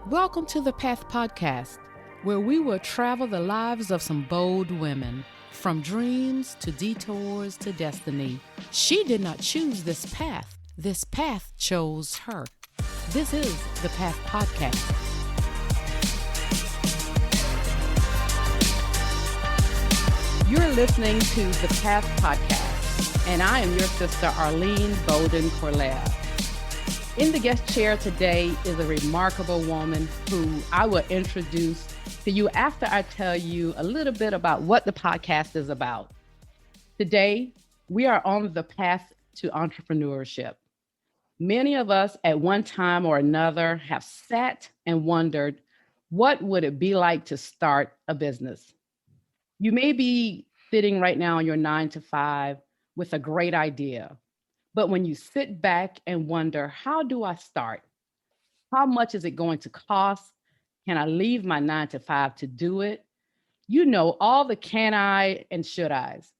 Welcome to the Path Podcast, where we will travel the lives of some bold women, from dreams to detours to destiny. She did not choose this path. This path chose her. This is the Path Podcast. You're listening to the Path Podcast, and I am your sister, Arlene Bowden Corlea. In the guest chair today is a remarkable woman who I will introduce to you after I tell you a little bit about what the podcast is about. Today, we are on the path to entrepreneurship. Many of us at one time or another have sat and wondered, what would it be like to start a business? You may be sitting right now on your 9 to 5 with a great idea. But when you sit back and wonder, how do I start? How much is it going to cost? Can I leave my 9 to 5 to do it? You know, all the can I and should I's.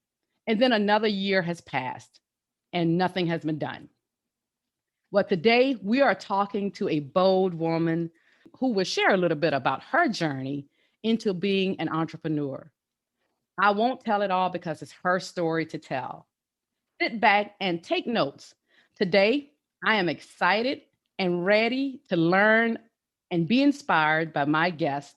And then another year has passed and nothing has been done. Well, today we are talking to a bold woman who will share a little bit about her journey into being an entrepreneur. I won't tell it all because it's her story to tell. Sit back and take notes. Today, I am excited and ready to learn and be inspired by my guest,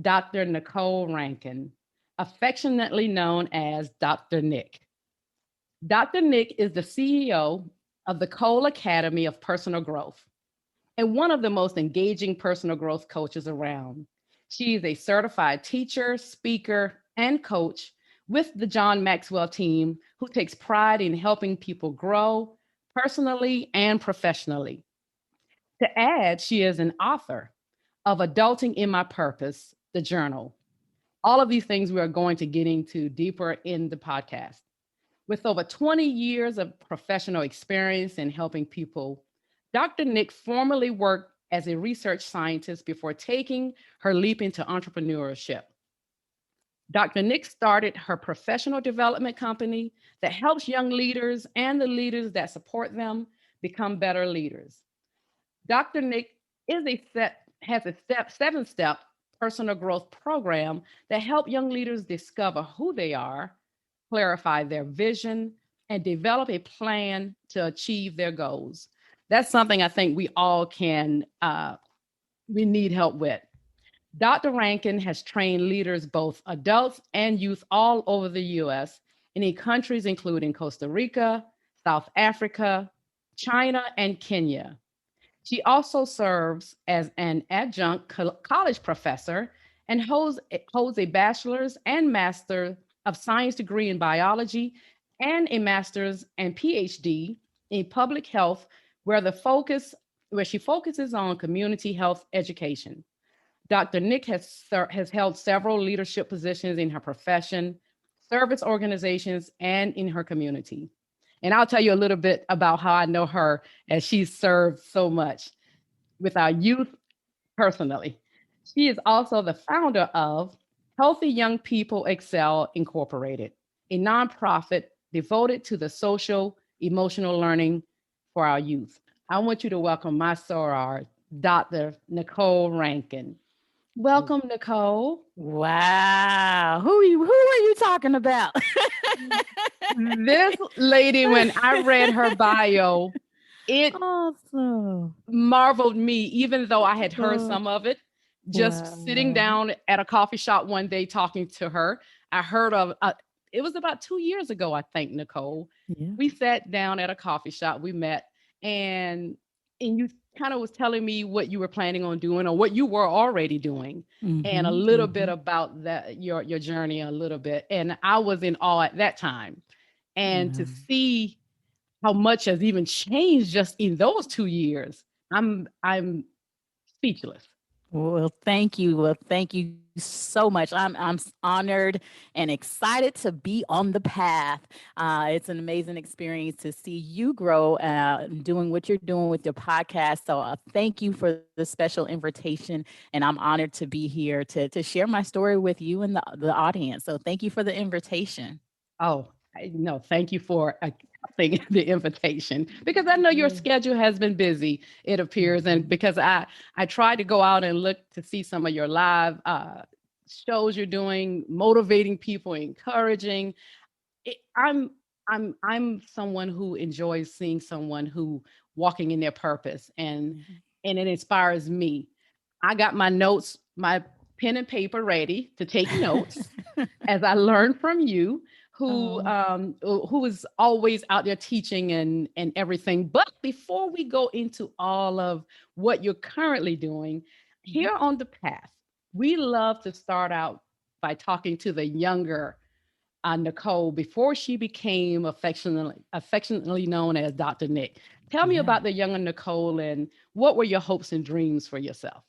Dr. Nicole Rankine, affectionately known as Dr. Nic. Dr. Nic is the CEO of the Cole Academy of Personal Growth and one of the most engaging personal growth coaches around. She is a certified teacher, speaker, and coach with the John Maxwell team, who takes pride in helping people grow personally and professionally. To add, she is an author of Adulting in My Purpose, the journal. All of these things we are going to get into deeper in the podcast. With over 20 years of professional experience in helping people, Dr. Nic formerly worked as a research scientist before taking her leap into entrepreneurship. Dr. Nic started her professional development company that helps young leaders and the leaders that support them become better leaders. Dr. Nic has a 7-step personal growth program that helps young leaders discover who they are, clarify their vision, and develop a plan to achieve their goals. That's something I think we all we need help with. Dr. Rankine has trained leaders, both adults and youth, all over the US and in countries including Costa Rica, South Africa, China, and Kenya. She also serves as an adjunct college professor and holds a bachelor's and master of science degree in biology and a master's and PhD in public health, where she focuses on community health education. Dr. Nic has held several leadership positions in her profession, service organizations, and in her community. And I'll tell you a little bit about how I know her, as she's served so much with our youth personally. She is also the founder of Healthy Young People Excel Incorporated, a nonprofit devoted to the social emotional learning for our youth. I want you to welcome my soror, Dr. Nicole Rankine. Welcome, Nicole. Wow. Who are you talking about? This lady, when I read her bio, it awesome. marveled me, even though I had heard some of it. Just sitting down at a coffee shop one day talking to her, I heard of, it was about 2 years ago, I think, Nicole. Yeah. We sat down at a coffee shop, we met, and you kind of was telling me what you were planning on doing or what you were already doing, and a little bit about that, your journey a little bit. And I was in awe at that time. And to see how much has even changed just in those 2 years, I'm speechless. Well, thank you. Well, thank you so much. I'm honored and excited to be on the path. It's an amazing experience to see you grow, doing what you're doing with your podcast. So thank you for the special invitation. And I'm honored to be here to share my story with you and the audience. So thank you for the invitation. Oh, no, thank you for the invitation because I know your Yeah. schedule has been busy, it appears. And Mhm. because I tried to go out and look to see some of your live shows you're doing, motivating people, encouraging. I'm I'm someone who enjoys seeing someone who walking in their purpose, Mhm. and it inspires me. I got my notes, my pen and paper ready to take notes as I learned from you, Oh. who is always out there teaching and everything. But before we go into all of what you're currently doing Mhm. here on the path, we love to start out by talking to the younger Nicole before she became affectionately known as Dr. Nic. Tell me Yeah. about the younger Nicole and what were your hopes and dreams for yourself?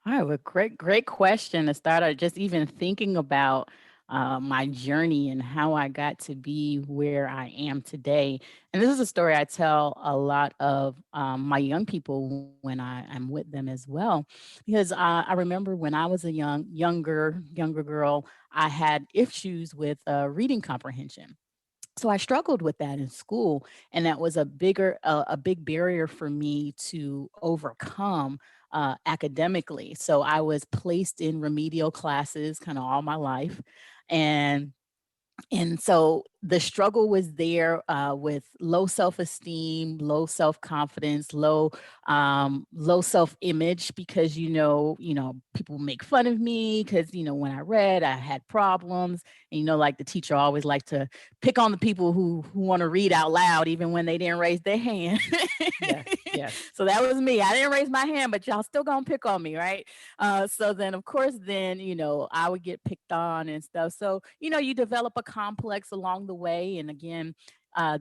All right, well, great question to start out. Just even thinking about my journey and how I got to be where I am today. And this is a story I tell a lot of my young people when I'm with them as well, because I remember when I was a younger girl, I had issues with reading comprehension. So I struggled with that in school, and that was a big barrier for me to overcome academically. So I was placed in remedial classes kind of all my life, and so the struggle was there with low self-esteem, low self-confidence, low self-image, because people make fun of me because when I read, I had problems. And like the teacher always liked to pick on the people who want to read out loud even when they didn't raise their hand. Yes, yes, So that was me. I didn't raise my hand, but y'all still gonna pick on me, right? So then, of course, then I would get picked on and stuff. So you develop a complex along the way, and again,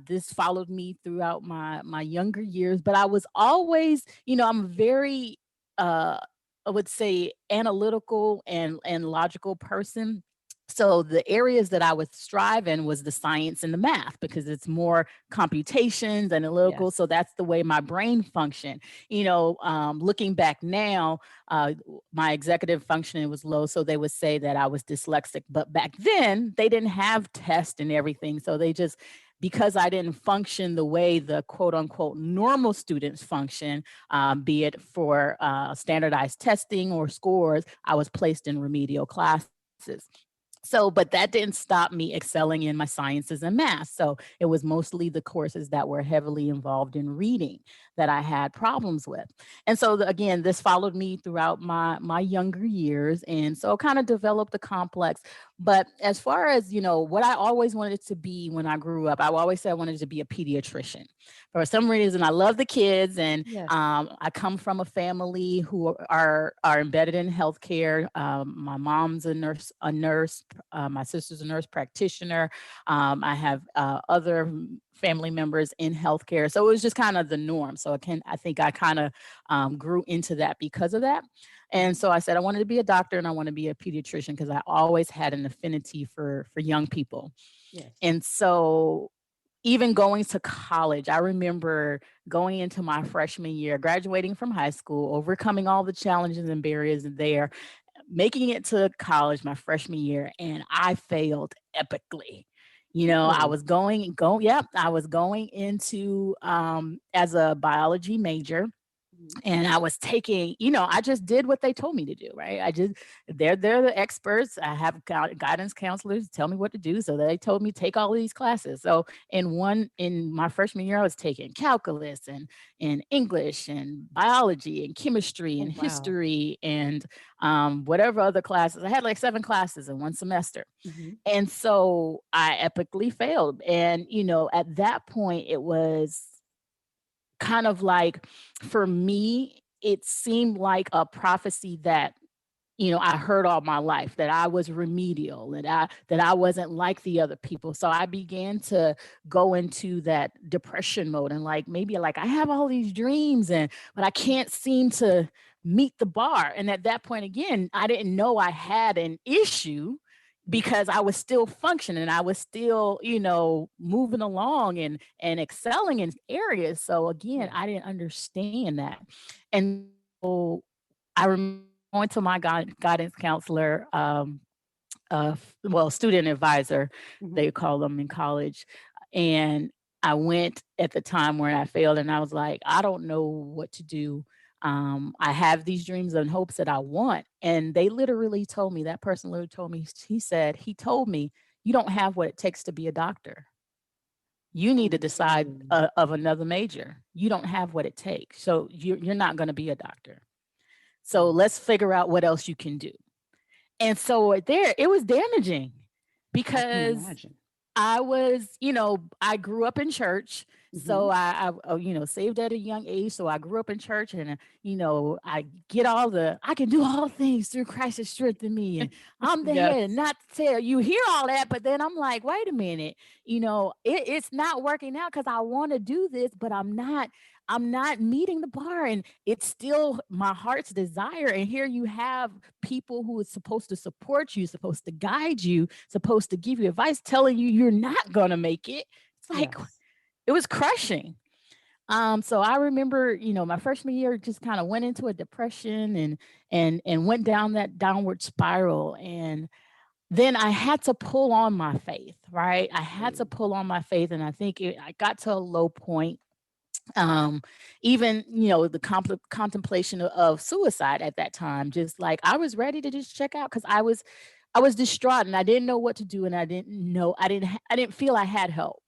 this followed me throughout my younger years. But I was always, I'm very, I would say, analytical and logical person. So the areas that I would strive in was the science and the math, because it's more computations and analytical. yes. So that's the way my brain functioned. Looking back now, my executive functioning was low, so they would say that I was dyslexic. But back then, they didn't have tests and everything, so they just, because I didn't function the way the quote unquote normal students function, be it for standardized testing or scores, I was placed in remedial classes. So, but that didn't stop me excelling in my sciences and math. So it was mostly the courses that were heavily involved in reading that I had problems with. And so again, this followed me throughout my younger years. And so kind of developed a complex. But as far as, what I always wanted to be when I grew up, I always said I wanted to be a pediatrician. For some reason, I love the kids, and Yes. I come from a family who are embedded in healthcare. My mom's a nurse. My sister's a nurse practitioner. I have other family members in healthcare, so it was just kind of the norm. So I think I kind of grew into that because of that. And Mhm. so I said I wanted to be a doctor and I want to be a pediatrician because I always had an affinity for young people. Yes. And so even going to college, I remember going into my freshman year, graduating from high school, overcoming all the challenges and barriers there, making it to college my freshman year, and I failed epically. I Really? was yep, I was going into as a biology major, Mhm. and I was taking, I just did what they told me to do, right? They're the experts. I have guidance counselors tell me what to do, so they told me take all of these classes. So in my freshman year, I was taking calculus and English and biology and chemistry Oh, and wow. history and whatever other classes. I had like 7 classes in one semester, Mhm. and so I epically failed. And at that point, it was kind of like, for me, it seemed like a prophecy that I heard all my life, that I was remedial, that I wasn't like the other people. So I began to go into that depression mode, and like maybe like I have all these dreams, but I can't seem to meet the bar. And at that point again, I didn't know I had an issue because I was still functioning. I was still, moving along and excelling in areas. So again, Yes. I didn't understand that. And so I remember going to my guidance counselor, well, student advisor, Mhm. they call them in college. And I went at the time where I failed, and I was like, I don't know what to do. I have these dreams and hopes that I want. And they literally told me, that person literally told me, he told me, you don't have what it takes to be a doctor. You need to decide Mm. of another major. You don't have what it takes. So you're not going to be a doctor. So Wow. let's figure out what else you can do. And so there, it was damaging I can because imagine. I was, I grew up in church. Hmm. So saved at a young age. So I grew up in church and, I get I can do all things through Christ that strengthen me. And I'm the Yes. head, not the tail. You hear all that, but then I'm like, wait a minute, it's not working out because I want to do this, but I'm not meeting the bar, and it's still my heart's desire. And here you have people who is supposed to support you, supposed to guide you, supposed to give you advice, telling you you're not going to make it. It's like, Yes. it was crushing. So I remember, my freshman year just kind of went into a depression and went down that downward spiral. And then I had to pull on my faith, right? I had to Mm. pull on my faith. And I think I got to a low point. Even the contemplation of suicide at that time, just like I was ready to just check out because I was distraught and I didn't know what to do, and I didn't feel I had help.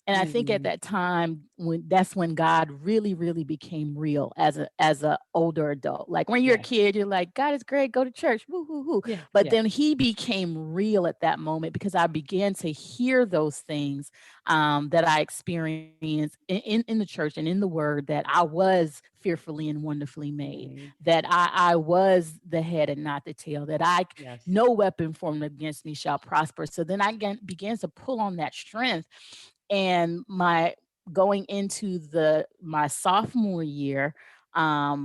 And I think at Mm. that time, that's when God really, really became real as a older adult. Like when you're a Yes. kid, you're like, God is great, go to church, woo hoo hoo. Yeah. But Yes. then He became real at that moment because I began to hear those things that I experienced in the church and in the Word, that I was fearfully and wonderfully made, Made. that I was the head and not the tail, that Yes. no weapon formed against me shall prosper. So then I began to pull on that strength. And my going into my sophomore year, I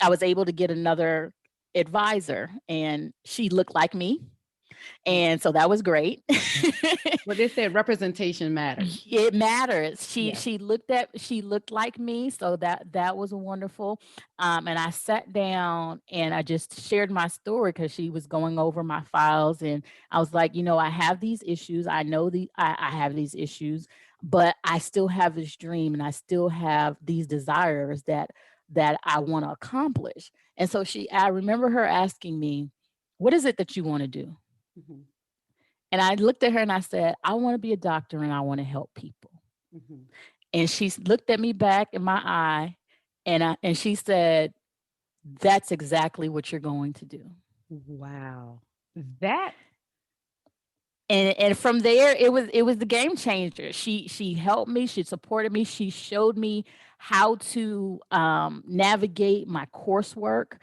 was able to get another advisor, and she looked like me, Mm. and so that was great. But they said representation matters. It matters. She Yes. she looked like me, so that was wonderful. And I sat down and I just shared my story because she was going over my files, and I was like, I have these issues. I know I have these issues, but I still have this dream, and I still have these desires that I want to accomplish. And so I remember her asking me, "What is it that you want to do?" Hmm. And I looked at her and I said, "I want to be a doctor and I want to help people." Hmm. And she looked at me back in my eye, and she said, "That's exactly what you're going to do." Wow. That. And from there, it was the game changer. She helped me, she supported me, she showed me how to navigate my coursework,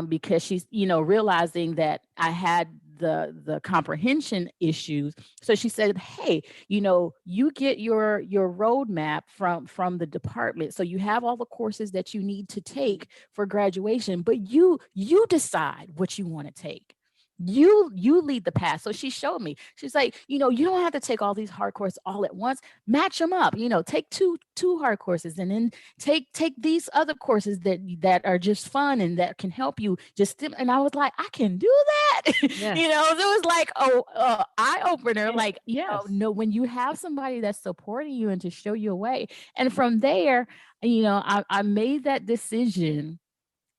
because she's realizing that I had the comprehension issues. So she said, "Hey, you get your roadmap from the department, so you have all the courses that you need to take for graduation, but you decide what you want to take. You lead the path." So she showed me. She's like, you don't have to take all these hard courses all at once. Match them up. Take two hard courses, and then take these other courses that are just fun and that can help you. And I was like, I can do that. Yes. It was like, eye opener. And Like, yes. no, when you have somebody that's supporting you and to show you a way. And from there, I made that decision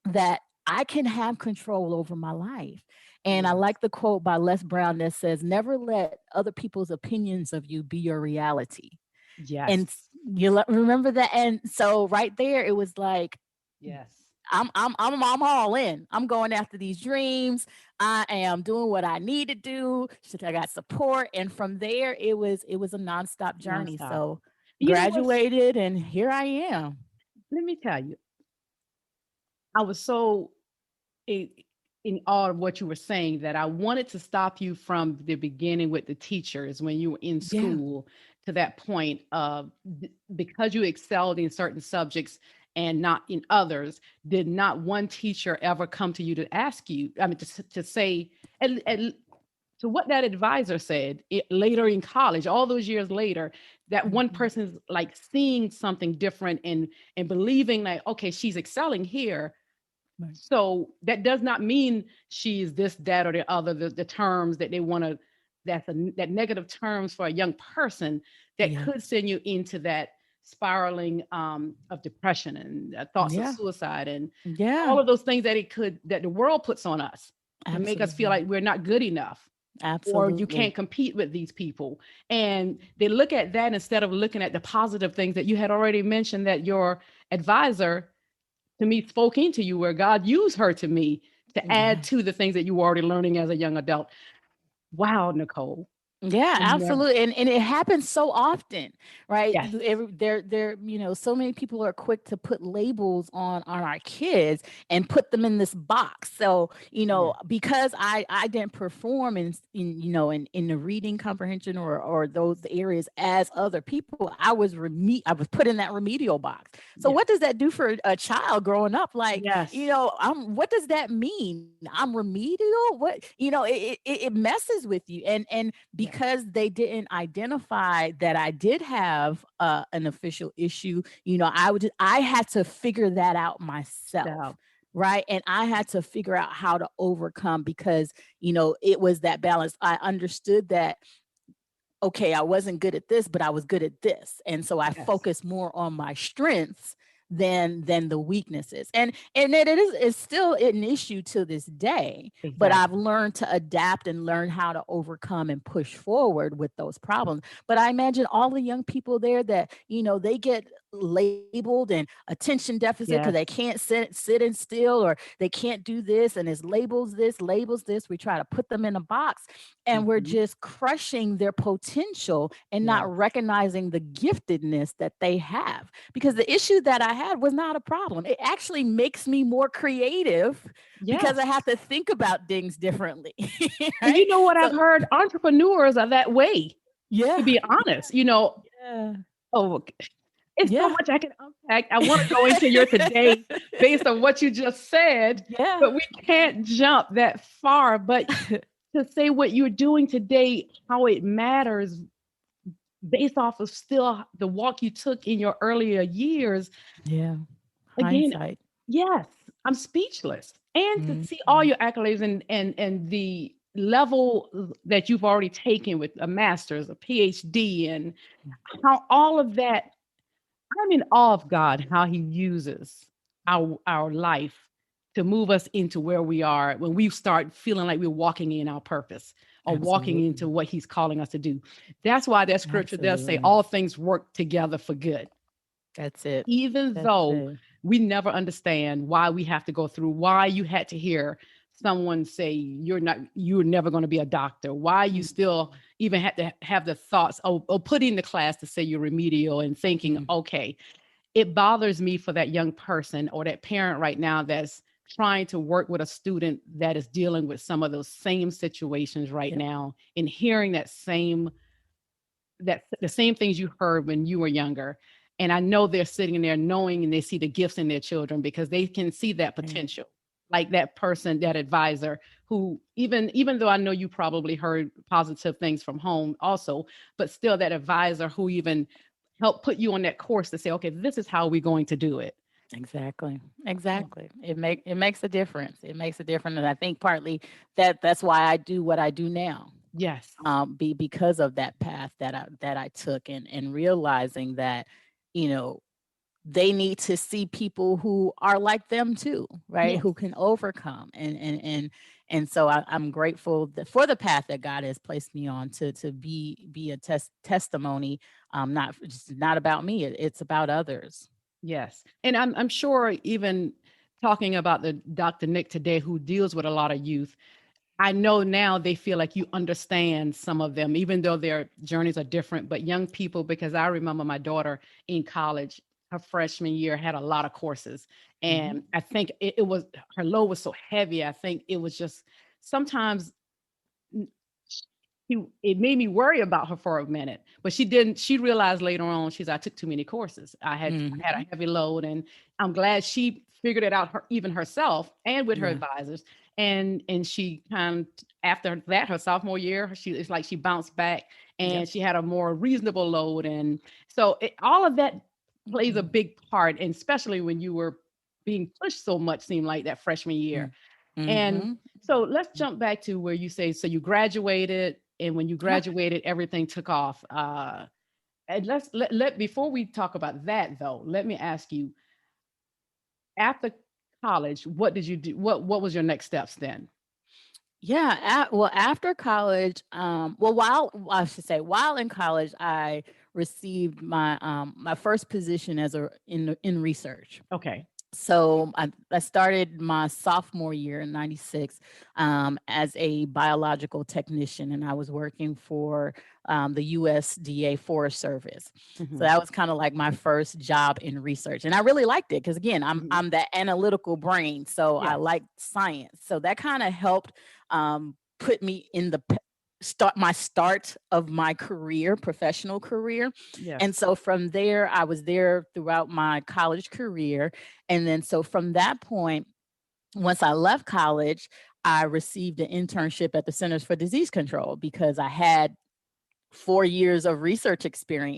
that I can have control over my life. And I Yes. like the quote by Les Brown that says, "Never let other people's opinions of you be your reality." Yes. And remember that. And so right there, it was like, Yes. I'm all in. I'm going after these dreams. I am doing what I need to do. I got support, and from there, it was a nonstop journey. Nonstop. So You know what's? graduated, and here I am. Let me tell you, I was so in, in awe of what you were saying that I wanted to stop you from the beginning with the teachers when you were in Yeah. school to that point of because you excelled in certain subjects and not in others, did not one teacher ever come to you to ask you, I mean, to say, and to what that advisor said later in college, all those years later, that one Mhm. person is like seeing something different and believing like, okay, she's excelling here, Right. so that does not mean she's this, that, or the other, the terms that they want to, that negative terms for a young person that Yeah. could send you into that spiraling of depression and thoughts of Yeah. suicide and Yeah. all of those things that that the world puts on us to make us feel Absolutely. like we're not good enough or you Absolutely. can't compete with these people. And they look at that instead of looking at the positive things that you had already mentioned that your advisor to me spoke into you, where God used her to me to add Yeah. to the things that you were already learning as a young adult. Wow, Nicole. Yeah, I never, absolutely. And it happens so often, right? yes, So many people are quick to put labels on our kids and put them in this box. So, yes, because I didn't perform in the reading comprehension or those areas as other people, I was put in that remedial box. So yes, what does that do for a child growing up? Like, yes, what does that mean? I'm remedial? What, it messes with you. And yes. because they didn't identify that I did have an official issue, I had to figure that out myself. So, Right. And I had to figure out how to overcome because, it was that balance. I understood that, okay, I wasn't good at this, but I was good at this. And so I yes, focused more on my strengths than the weaknesses. And it's still an issue to this day, but I've exactly. learned to adapt and learn how to overcome and push forward with those problems. But I imagine all the young people there that, they get labeled and attention deficit because Yes. they can't sit and still, or they can't do this, and it's labels this. We try to put them in a box, and we're Mhm. just crushing their potential and Yes. not recognizing the giftedness that they have. Because the issue that I had was not a problem. It actually makes me more creative because I Yes. have to think about things differently. And Right? you know what So I've heard? Entrepreneurs are that way, to yeah. be honest. Yeah. Oh, it's so Yeah. much I can unpack. I want to go into your today based on what you just said, Yeah. but we can't jump that far. But to say what you're doing today, how it matters based off of still the walk you took in your earlier years. Yeah. Again, Hindsight. yes, I'm speechless. And to see all Mhm. your accolades and the level that you've already taken with a master's, a PhD, and how all of that, I'm in awe of God, how he uses our life to move us into where we are when we start feeling like we're walking in our purpose or walking Absolutely. into what he's calling us to do. That's why that scripture does say Absolutely. all things work together for good. That's it. Even That's though it. we never understand why we have to go through, why you had to hear someone say you're never going to be a doctor, why you Mm, still even had to have the thoughts, put in the class to say you're remedial and thinking, mm, okay, it bothers me for that young person or that parent right now that's trying to work with a student that is dealing with some of those same situations right yep. now and hearing that the same things you heard when you were younger. And I know they're sitting there knowing and they see the gifts in their children because they can see that Right. potential. Like that person, that advisor who even though I know you probably heard positive things from home also, but still that advisor who even helped put you on that course to say, okay, this is how we're going to do it. Exactly. Oh, Exactly. It makes a difference. It makes a difference. And I think partly that's why I do what I do now. yes, Because of that path that I took, and realizing that, you know, they need to see people who are like them too, right? yes, Who can overcome. And so I'm grateful for the path that God has placed me on to be a testimony. Not about me. It's about others. yes. And I'm sure even talking about the Dr. Nic today, who deals with a lot of youth, I know now they feel like you understand some of them, even though their journeys are different. But young people, because I remember my daughter in college, her freshman year had a lot of courses. Hmm. And I think it was her load was so heavy. I think it was just sometimes it made me worry about her for a minute, but she didn't. She realized later on, I took too many courses. I had Hmm. a heavy load, and I'm glad she figured it out even herself and with her Yeah. advisors. And she kind of after that, her sophomore year, it's like she bounced back Yep. and she had a more reasonable load. And so all of that plays a Mhm. big part, and especially when you were being pushed so much, seemed like that freshman year. Mm. And Mhm. so let's jump back to where you say, so you graduated, and when you Yep. graduated, everything took off. And before we talk about that though, let me ask you, after college, what did you do? What was your next steps then? Yeah, well, after college, I should say, while in college, I received my first position as a in research. Okay. So I started my sophomore year in '96 as a biological technician, and I was working for the USDA Forest Service. So Hmm. that was kind of like my first job in research, and I really liked it because again, Hmm. I'm that analytical brain, so I Yes. like science. So that kind of helped put me in the start of my career, professional career. Yes. And so from there, I was there throughout my college career. And then so from that point, once I left college, I received an internship at the Centers for Disease Control because I had 4 years of research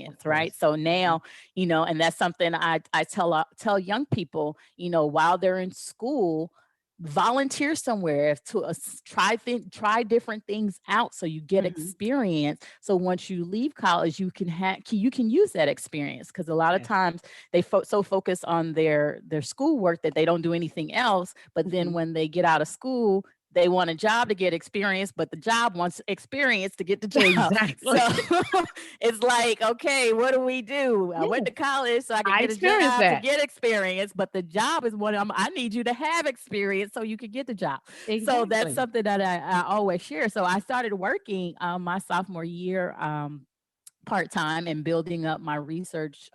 Of experience, right? course. So Hmm. now, and that's something I tell young people, while they're in school, volunteer somewhere to try different things out so you get Hmm. experience. So once you leave college, you can use that experience because a lot of Yes. times they so focus on their schoolwork that they don't do anything else. But then Hmm. when they get out of school, they want a job to get experience, but the job wants experience to get the job. So Exactly. it's like, okay, what do we do? I went Yes. to college so I could I get a experienced job to that. get experience, but the job is I need you to have experience so you can get the job. So that's Exactly. something that I always share. So I started working my sophomore year part time and building up my research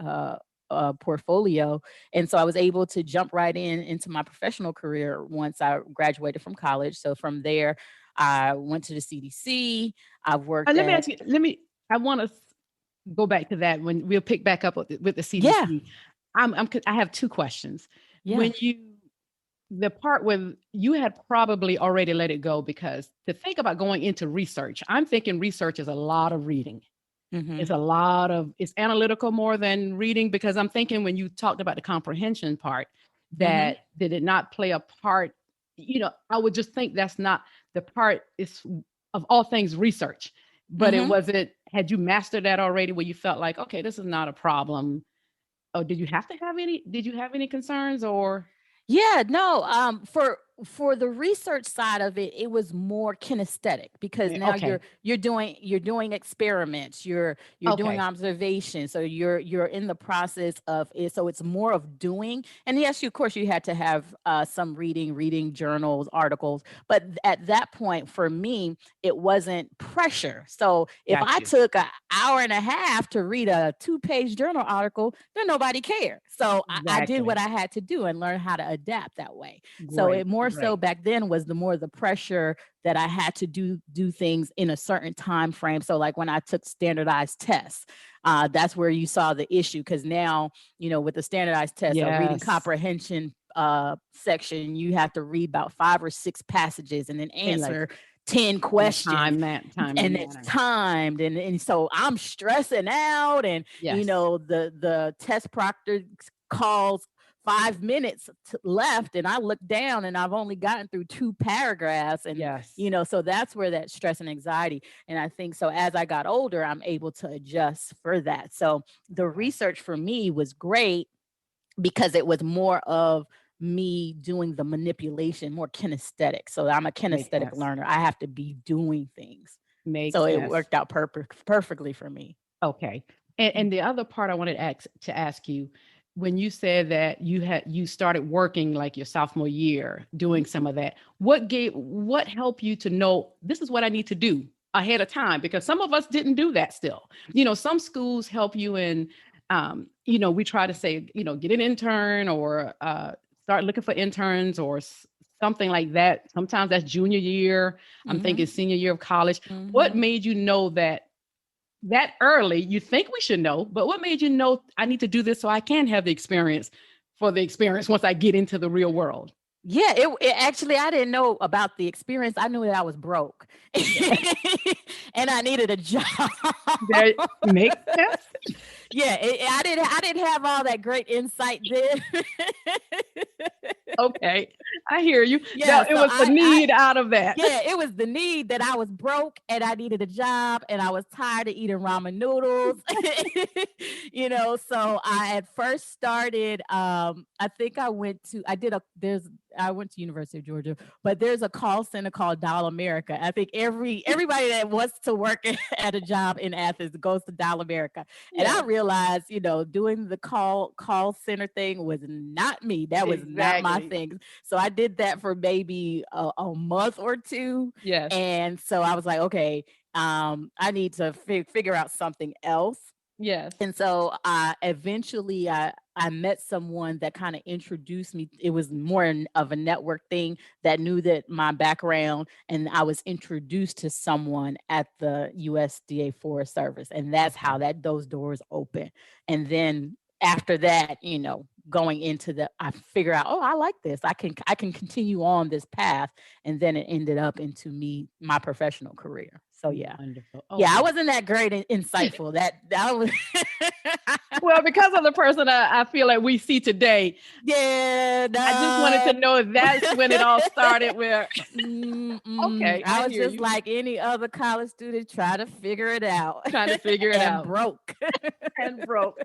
portfolio. And so I was able to jump right into my professional career once I graduated from college. So from there, I went to the CDC. I've worked Let me at, ask you. I want to go back to that when we'll pick back up with the yeah, CDC. I have two questions. yeah. When the part where you had probably already let it go, because to think about going into research, I'm thinking research is a lot of reading. Hmm. It's analytical more than reading, because I'm thinking when you talked about the comprehension part, Hmm. that did it not play a part? I would just think that's not the part is of all things research. But Hmm. had you mastered that already where you felt like, okay, this is not a problem? Or did you have any concerns or? Yeah, no, for the research side of it, it was more kinesthetic because now Okay. you're doing experiments, you're doing Okay. observations, so you're in the process of it. So it's more of doing. And yes, of course, you had to have some reading journals, articles, but at that point, for me, it wasn't pressure. So if Got I you. took an hour and a half to read a 2-page journal article, then nobody cared. So I did what Exactly. I had to do and learn how to adapt that way. So it Great. more so Great. back then was the pressure that I had to do things in a certain time frame. So like when I took standardized tests, that's where you saw the issue because now with the standardized test, a reading Yes. comprehension section, you have to read about 5 or 6 passages and then And like answer 10 in a questions, timely and it's manner. timed, and so I'm stressing out, and Yes. the test proctor calls 5 minutes left, and I look down and I've only gotten through 2 paragraphs, and Yes. so that's where that stress and anxiety. And I think so as I got older, I'm able to adjust for that. So the Okay. research for me was great because it was more of me doing the manipulation, more kinesthetic. So I'm a Makes kinesthetic sense. learner. I have to be doing things. So Makes it sense. worked out perfectly for me. Okay. And the other part I wanted to ask you, when you said that you started working like your sophomore year, doing some of that, what helped you to know this is what I need to do ahead of time? Because some of us didn't do that still. Some schools help you in, we try to say, get an intern or start looking for interns or something like that. Sometimes that's junior year. I'm thinking Mhm. senior year of college. What Mhm. made you know that early? You think we should know, but what made you know I need to do this so I can have the experience once I get into the real world? Yeah, it actually, I didn't know about the experience. I knew that I was broke Yeah. and I needed a job. That makes sense. Yeah, I didn't have all that great insight there. Okay. I hear you. Yeah, That it so was the need out of that. yeah, it was the need that I was broke and I needed a job and I was tired of eating ramen noodles. So I had first started I think I went to I did a there's I went to University of Georgia, but there's a call center called Dial America. I think everybody that wants to work at a job in Athens goes to Dial America. And I Yes, realized, doing the call center thing was not me. That was not my exactly. thing. So I did that for maybe a month or two. Yes, And so I was like, okay, I need to figure out something else. yes. And so eventually I met someone that kind of introduced me. It was more of a network thing that knew that my background, and I was introduced to someone at the USDA Forest Service, and that's how Okay. those doors open. And then after that, going into I figure out, oh, I like this. I can continue on this path, and then it ended up into my professional career. So yeah. Wonderful. Yeah, I Okay. wasn't that great and insightful. That was Well, because of the person I feel like we see today, yeah, I just wanted no. to know if that's when it all started where okay, I I was hear just you. like any other college student trying to figure it out Trying to figure it and out broke. and broke.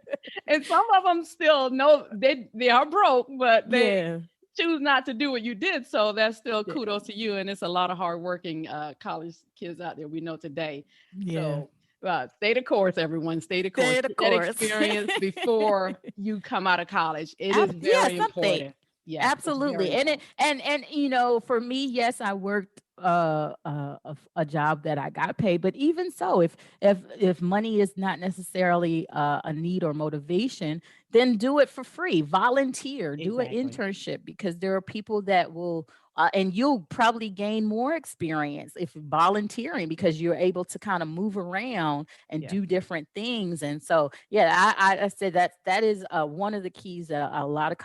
And some of them still know they are broke, but they Yeah. choose not to do what you did. So that's still Yeah. kudos to you. And it's a lot of hardworking college kids out there we know today. Yeah. So stay the course, everyone. Stay the course. Stay the Get that course. experience before you come out of college. It is Yeah, very something. important. Yes, it's very Absolutely. And it important. and for me, yes, I worked a job that I got paid, but even so, if money is not necessarily a need or motivation, then do it for free. Volunteer, do an Exactly. internship, because there are people that will and you'll probably gain more experience if volunteering, because you're able to kind of move around and Yes. do different things. And so, yeah, I said that is one of the keys that a lot of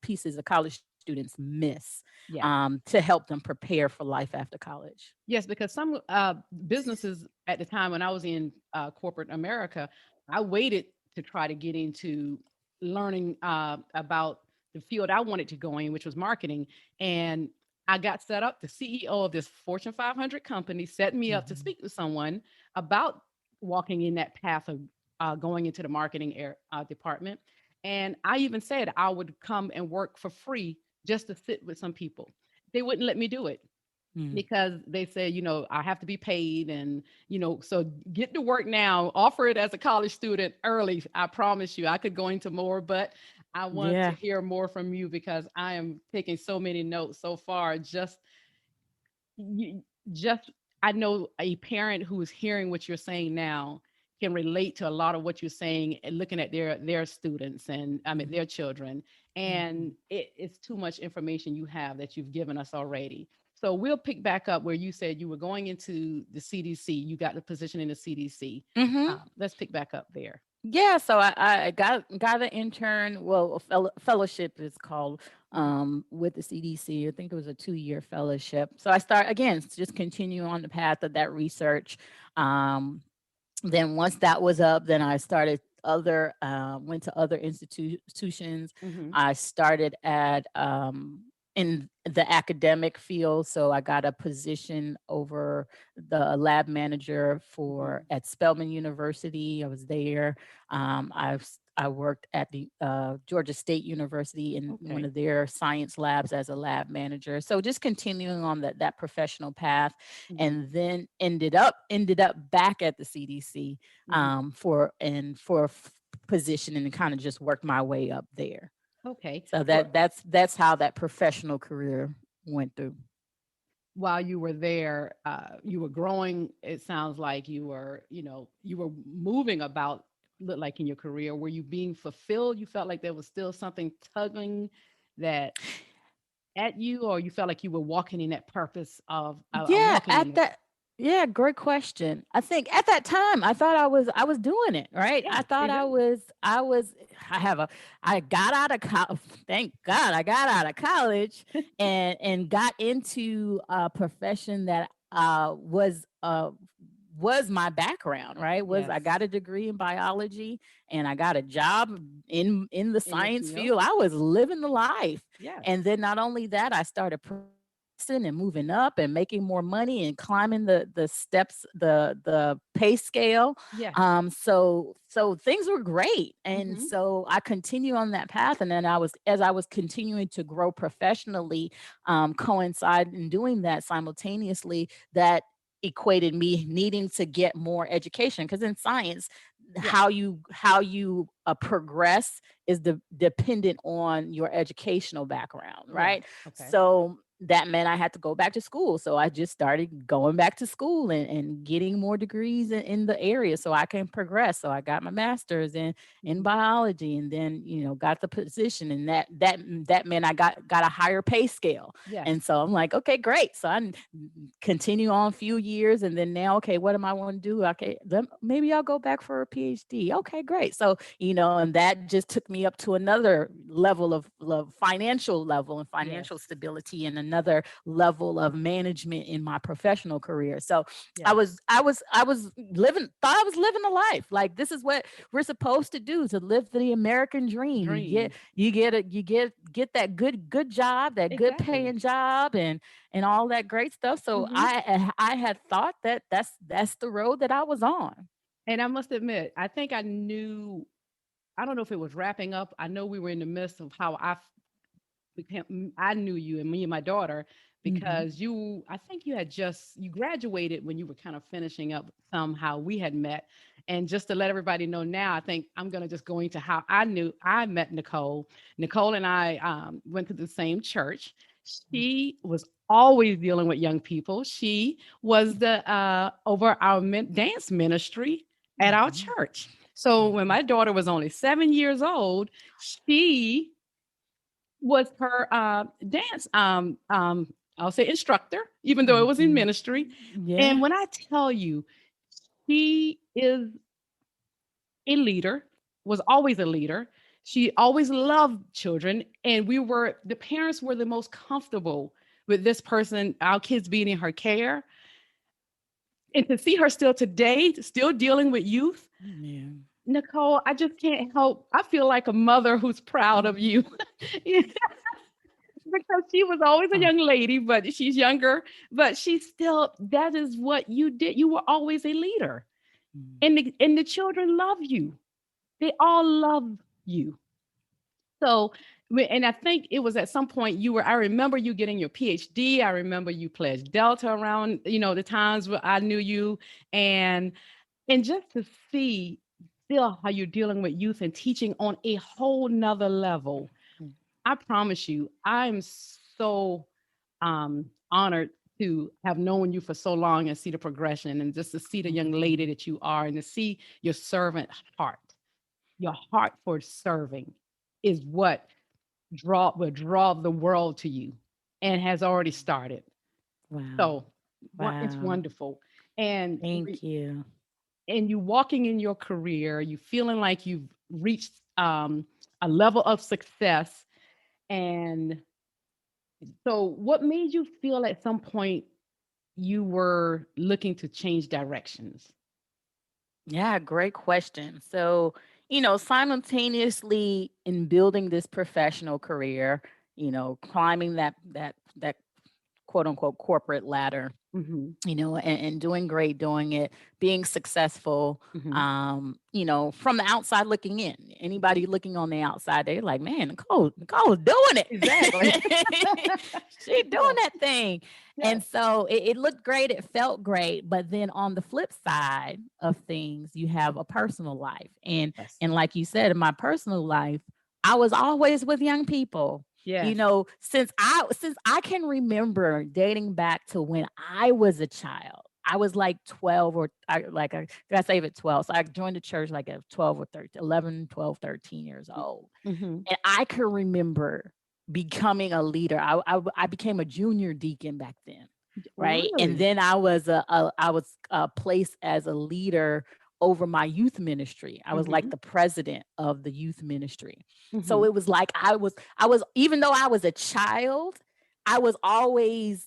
pieces of college students miss, Yes. to help them prepare for life after college. Yes, because some businesses at the time when I was in corporate America, I waited to try to get into learning about the field I wanted to go in, which was marketing. And I got set up. The CEO of this Fortune 500 company set me up to Mhm. speak to someone about walking in that path of going into the marketing department. And I even said I would come and work for free just to sit with some people. They wouldn't let me do it Mm. because they say, I have to be paid and, so get to work now, offer it as a college student early. I promise you, I could go into more, but I want to Yeah. hear more from you because I am taking so many notes so far. You, just, I know a parent who is hearing what you're saying now can relate to a lot of what you're saying and looking at their students and I mean Mhm. their children. And Mhm. it's too much information you have that you've given us already. So we'll pick back up where you said you were going into the CDC. You got the position in the CDC. Mhm. Let's pick back up there. Yeah, so I got an intern, well, a fellowship is called, Mhm. with the CDC. I think it was a 2-year fellowship. So I start again, just continue on the path of that research. Um, then once that was up, then I started went to other institutions. Mhm. I started at in the academic field, so I got a position over the lab manager for Mhm. at Spelman University. I was there. I worked at the Georgia State University in one Okay. of their science labs as a lab manager. So just continuing on that professional path, Mhm. and then ended up back at the CDC, Mhm. for a position, and kind of just worked my way up there. Okay. So Well, that's how that professional career went through. while you were there, you were growing. It sounds like you were moving about, look like in your career. Were you being fulfilled? You felt like there was still something tugging that at you, or you felt like you were walking in that purpose of Yeah, walking in it. Yeah, great question. I think at that time I thought I was doing it, right? Yeah, I thought exactly. I was I have a I got out of college. Thank God I got out of college and got into a profession that was my background, right? Was I Yes. got a degree in biology and I got a job in the In your science field. field. I was living the life. Yes. And then not only that, I started and moving up and making more money and climbing the steps, the pay scale. Yes. So things were great, and Mm-hmm. so I continued on that path. And then as I was continuing to grow professionally, coincide in doing that simultaneously, that equated me needing to get more education, because in science, Yes. how you progress is dependent on your educational background, Yes. right? Okay. So that meant I had to go back to school. So I just started going back to school and getting more degrees in the area so I can progress. So I got my master's in Mm-hmm. biology, and then, got the position, and that meant I got a higher pay scale. Yes. And so I'm like, okay, great. So continue on a few years, and then now, okay, what am I want to do? Okay, then maybe I'll go back for a PhD. Okay, great. So, and that just took me up to another level of financial level and Yes. financial stability, and another level of management in my professional career. So I Yes. was I was I was living thought I was living a life. Like, this is what we're supposed to do, to live the American dream. You get Dream. you get a you get that good job, that good Exactly. paying job, and all that great stuff. So Mm-hmm. I had thought that that's the road that I was on. And I must admit, I think I knew, I don't know if it was wrapping up. I know we were in the midst of how I knew you and me and my daughter Mhm. because I think you graduated when you were kind of finishing up somehow we had met. And just to let everybody know now, I think I'm going to just go into how I met Nicole. Nicole and I went to the same church. She was always dealing with young people. She was the over our dance ministry at our Mhm. church. So when Mhm. my daughter was only 7 years old, she was her dance I'll say instructor, even though it was in Mhm. ministry. Yeah. And when I tell you, she is a leader, was always a leader. She always loved children, and the parents were the most comfortable with this person, our kids being in her care. And to see her still today, still dealing with youth, Yeah. Nicole, I just can't help. I feel like a mother who's proud of you. Because she was always a Oh. young lady, but she's younger, but she still, that is what you did. You were always a leader. Mm. And the children love you. They all love you. So, and I think it was at some point I remember you getting your PhD. I remember you pledged Delta around, the times where I knew you. And and just to see still how you're dealing with youth and teaching on a whole nother level. Mm. I promise you, I'm so honored to have known you for so long and see the progression and just to see the young lady Mhm. that you are and to see your servant heart. Your heart for serving is what will draw the world to you and has already started. Wow. So it's Wow. wonderful. And Thank you. and you walking in your career, you feeling like you've reached a level of success. And so, what made you feel at some point you were looking to change directions? Yeah, great question. So, simultaneously in building this professional career, climbing that quote unquote corporate ladder, Hmm. and doing great doing it, being successful, Hmm. from the outside looking in. Hmm. Anybody looking on the outside, they're like, man, Nicole's doing Exactly. it. She doing Yes. that thing. Yes. And so it looked great, it felt great. But then on the flip side of things, you have a personal life. And Yes. and like you said, in my personal life, I was always with young people. Yes. Since I can remember, dating back to when I was a child. I was like 12 or did I say it 12? So I joined the church like at 12 or 13, 11, 12, 13 years old. Hmm. And I can remember becoming a leader. I became a junior deacon back then. right? And Really? then I was placed as a leader over my youth ministry. I was like Mm-hmm. the president of the youth ministry. So Mm-hmm. it was like I was even though I was a child, I was always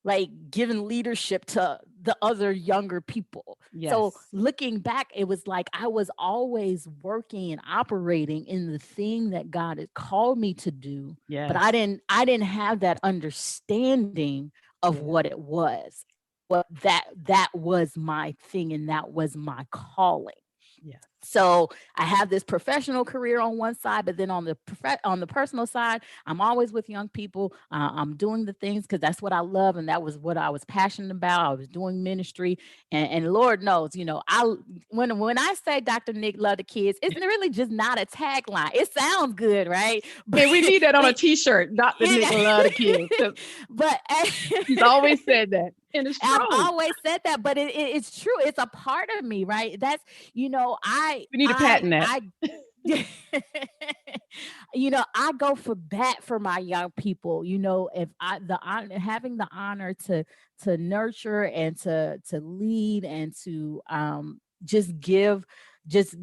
like giving leadership to the other younger people. So Yes. looking back, it was like I was always working and operating in the thing that God had called me to do, but I Yes. didn't I didn't have that understanding of Yeah. what it was. What that was my thing and that was my calling. Yes. So I have this professional career on one side, but then on the personal side, I'm always with young people. I'm doing the things because that's what I love, and that was what I was passionate about. I was doing ministry, and Lord knows, I when I say Dr. Nic love the kids, it's really just not a tagline. It sounds good, right? Hey, we need that on a But T-shirt. Dr. you Nic know, love the kids. 'Cause but he's always said that, and it's I've true. always said that, but it's true. It's a part of me, right? That's We need to patent that. I I go for bat for my young people. If having the honor to nurture and to lead and to just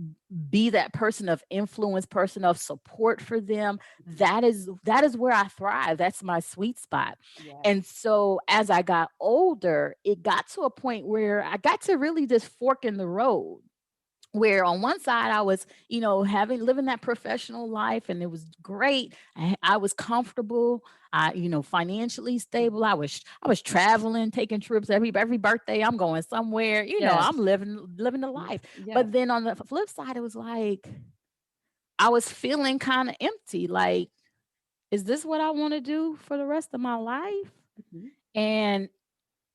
be that person of influence, person of support for them. That is where I thrive. That's my sweet spot. Yes. And so as I got older, it got to a point where I got to really just fork in the road, where on one side I was, living that professional life, and it was great. I was comfortable. Financially stable. I was traveling, taking trips every birthday. I'm going somewhere. Yes. I'm living the life. Yes. But then on the flip side, it was like I was feeling kind of empty. Like, is this what I want to do for the rest of my life? Mhm. And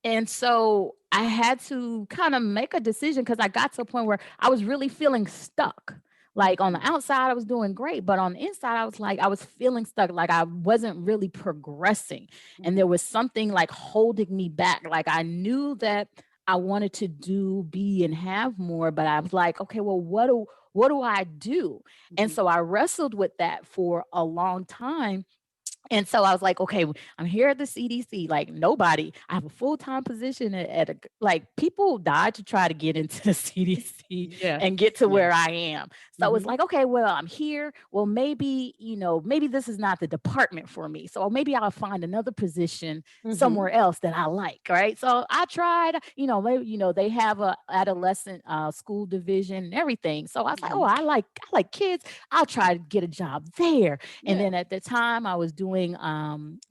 and so I had to kind of make a decision because I got to a point where I was really feeling stuck. Like on the Mhm. outside, I was doing great, but on the inside, I was feeling stuck. Like I wasn't really progressing. And there Mhm. was something like holding me back. Like I knew that I wanted to do, be, and have more, but I was like, okay, well, what do I do? And Mhm. so I wrestled with that for a long time, and so I was like, okay, I'm here at the CDC. Like I have a full-time position like people died to try to get into the CDC Yes. and get to Yes. where I am. So it's Mhm. like, okay, well, I'm here. Well, maybe this is not the department for me. So maybe I'll find another position somewhere Mhm. else that I like. Right. So I tried, maybe, they have a adolescent school division and everything. So I was like, oh, Mhm. I like kids. I'll try to get a job there. And Yeah. then at the time, I was doing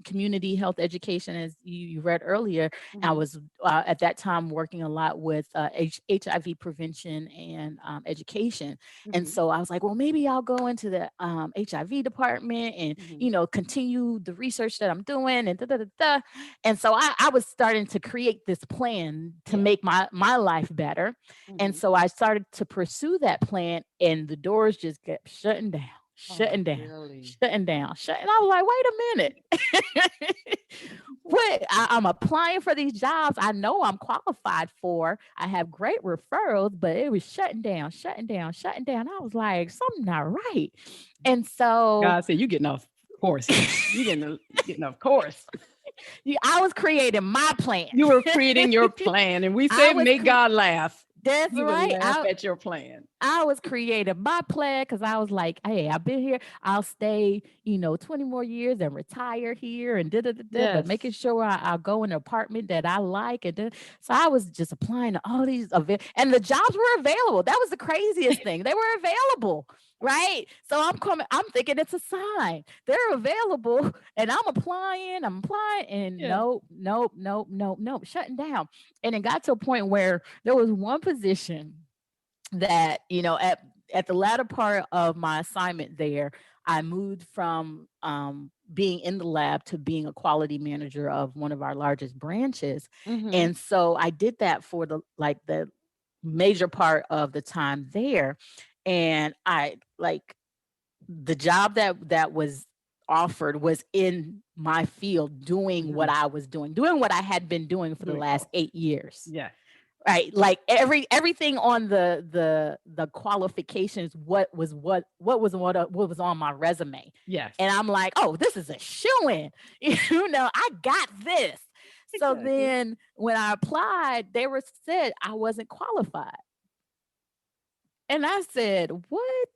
community health education, as you read earlier. I Mhm. was at that time working a lot with HIV prevention and education. And Mhm. so I was like, well, maybe I'll go into the HIV department and, Mhm. continue the research that I'm doing and da da da da. And so I was starting to create this plan to Yeah. make my life better. And Mhm. so I started to pursue that plan, and the doors just kept shutting down, Oh, shutting down, really? shutting down, shutting. I was like, wait a minute. What? I'm applying for these jobs I know I'm qualified for. I have great referrals, but it was shutting down, shutting down, shutting down. I was like, something not right. And so God said, "You getting off course here. You getting off course." I was creating my plan. You were creating your plan, and we I said, was, "Make God laugh." that's He would right. laugh at your plan. I was creating my plan because I was like, hey, I've been here. I'll stay, 20 more years and retire here and da da da da. But Yes. making sure I'll go in an apartment that I like. So I was just applying to all these and the jobs were available. That was the craziest thing. They were available. Right. So I'm thinking it's a sign. They're available and I'm applying, and Yeah. nope, nope, nope, nope, nope, shutting down. And it got to a point where there was one position that at the latter part of my assignment there, I moved from being in the lab to being a quality manager of one of our largest branches. Mhm. And so I did that for the major part of the time there. And I like the job that was offered was in my field, doing what Mhm. I was doing what I had been doing for the Doing last all. 8 years. Yes. Right, like everything on the qualifications, what was on my resume. Yes. And I'm like, oh, this is a shoo-in. I got this. So Exactly. then when I applied, they were said I wasn't qualified. And I said, what?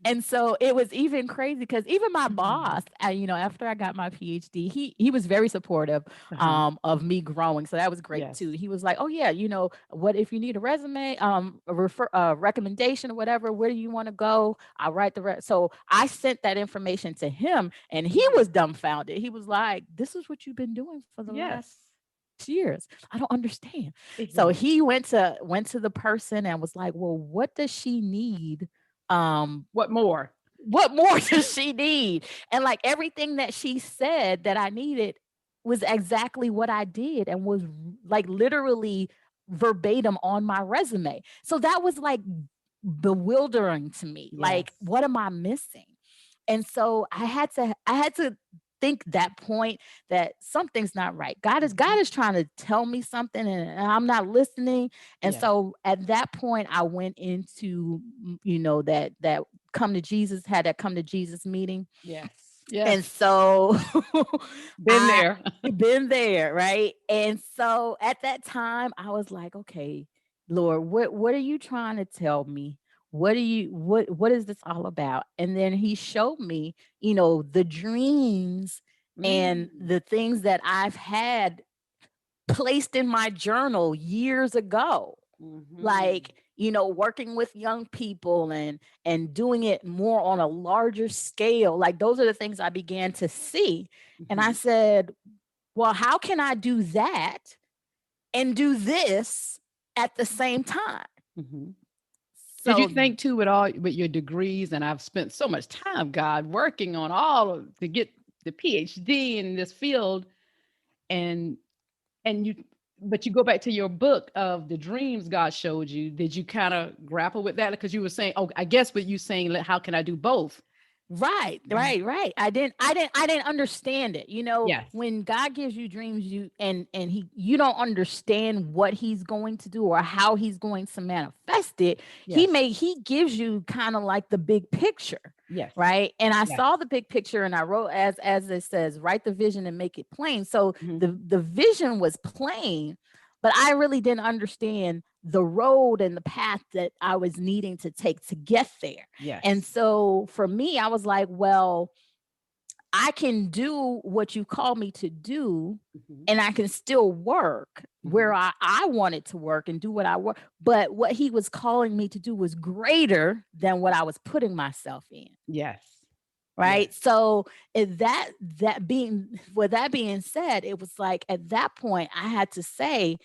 And so it was even crazy because even my Mhm. boss, after I got my PhD, he was very supportive Uh-huh. of me growing. So that was great Yes. too. He was like, "Oh yeah, what if you need a resume, a recommendation or whatever? Where do you want to go? I'll write So I sent that information to him, and he Mhm. was dumbfounded. He was like, "This is what you've been doing for the last Yes. 6 years. I don't understand." So Exactly. he went to the person and was like, "Well, what does she need?" um What more? what more does she need? And like everything that she said that I needed was exactly what I did and was like literally verbatim on my resume. So that was like bewildering to me. Like, Yes. what am I missing? And so I had to think that point that something's not right. God Mhm. is trying to tell me something and I'm not listening. And Yes. so at that point I went into that had that come to Jesus meeting. Yes. And Yes. so Been I there. been there, right? And so at that time I was like, okay, Lord, what are you trying to tell me? What is this all about? And then he showed me, the dreams and Mm. the things that I've had placed in my journal years ago, Mhm. like working with young people and doing it more on a larger scale. Like those are the things I began to see. And I Mhm. said, well, how can I do that and do this at the same time? Mhm. Did you So think too with your degrees, and I've spent so much time, God, working on all of to get the PhD in this field, and and you but you go back to your book of the dreams God showed you. Did you kind of grapple with that? Because you were saying, oh, I guess what you saying, like, how can I do both? right, Mhm. right, right. I didn't understand it. Yes. When God gives you dreams, you don't understand what he's going to do or how he's going to manifest it. Yes. He gives you kind of like the big picture, Yes. right? And I Yes. saw the big picture and I wrote as it says, write the vision and make it plain. So Mhm. the vision was plain, but I really didn't understand the road and the path that I was needing to take to get there. And Yes. so for me, I was like, well, I can do what you call me to do, Mhm. and I can still work where Mhm. I wanted to work and do what I work. But what he was calling me to do was greater than what I was putting myself in. Yes. Yes. Right. So that being said, it was like at that point I had to say,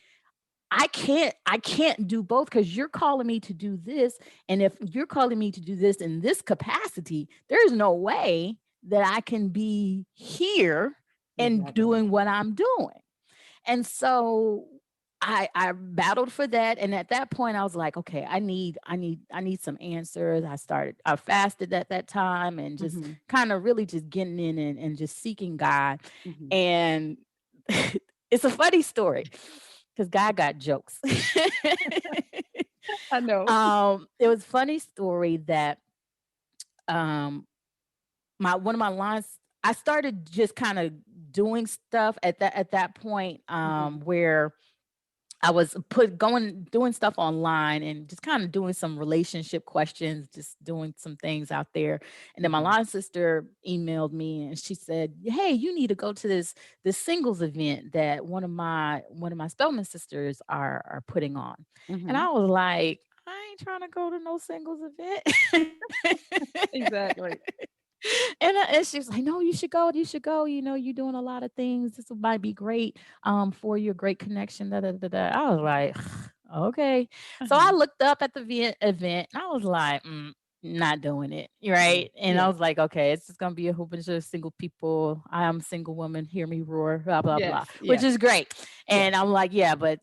I can't do both because you're calling me to do this. And if you're calling me to do this in this capacity, there's no way that I can be here and Exactly. doing what I'm doing. And so I battled for that. And at that point, I was like, okay, I need some answers. I fasted at that time and just Mhm. kind of really just getting in and just seeking God. Mhm. And it's a funny story because God got jokes. I know. It was a funny story that um my one of my lines, I started just kind of doing stuff at that point, Mhm. where I was doing stuff online and just kind of doing some relationship questions, just doing some things out there. And then my Mhm. line sister emailed me and she said, "Hey, you need to go to this singles event that one of my Spelman sisters are putting on." And I Mhm. was like, "I ain't trying to go to no singles event." Exactly. And she was like, "No, you should go. You should go. You're doing a lot of things. This might be great for your great connection." Da, da, da, da. I was like, okay. So I Uh-huh. looked up at the event and I was like, not doing it. Yeah. Right. And I Yeah. was like, okay, it's just going to be a whole bunch of single people. I am a single woman. Hear me roar, blah, blah, blah, Yes. which Yes. is great. Yes. And I'm like, yeah, but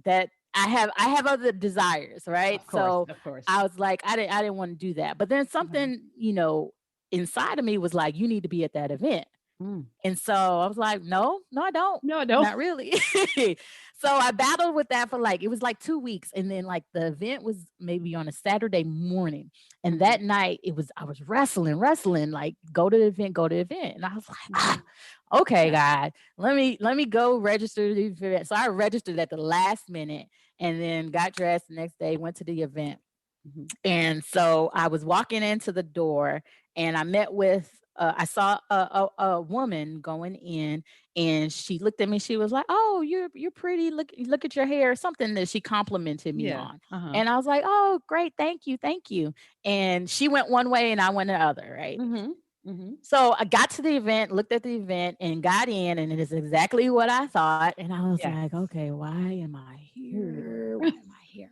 that I have other desires. Right. Of course. So Of course. I was like, I didn't want to do that. But then Mhm. something, inside of me was like, you need to be at that event. Mm. And so I was like, no, I don't. No, I don't. Not really. So I battled with that for like, it was like 2 weeks. And then like the event was maybe on a Saturday morning. And Mhm. that night I was wrestling, like go to the event, go to the event. And I was like, Mhm. okay, Yeah. God, let me go register the event. So I registered at the last minute and then got dressed the next day, went to the event. Mhm. And so I was walking into the door and I met with, I saw a woman going in and she looked at me. She was like, oh, you're pretty. Look at your hair. Something that she complimented me Yeah. on. Uh-huh. And I was like, oh, great. Thank you. Thank you. And she went one way and I went the other. Right. Mhm. Mhm. So I got to the event, looked at the event and got in and it is exactly what I thought. And I was Yeah. like, okay, why am I Ooh. here? Why am I here?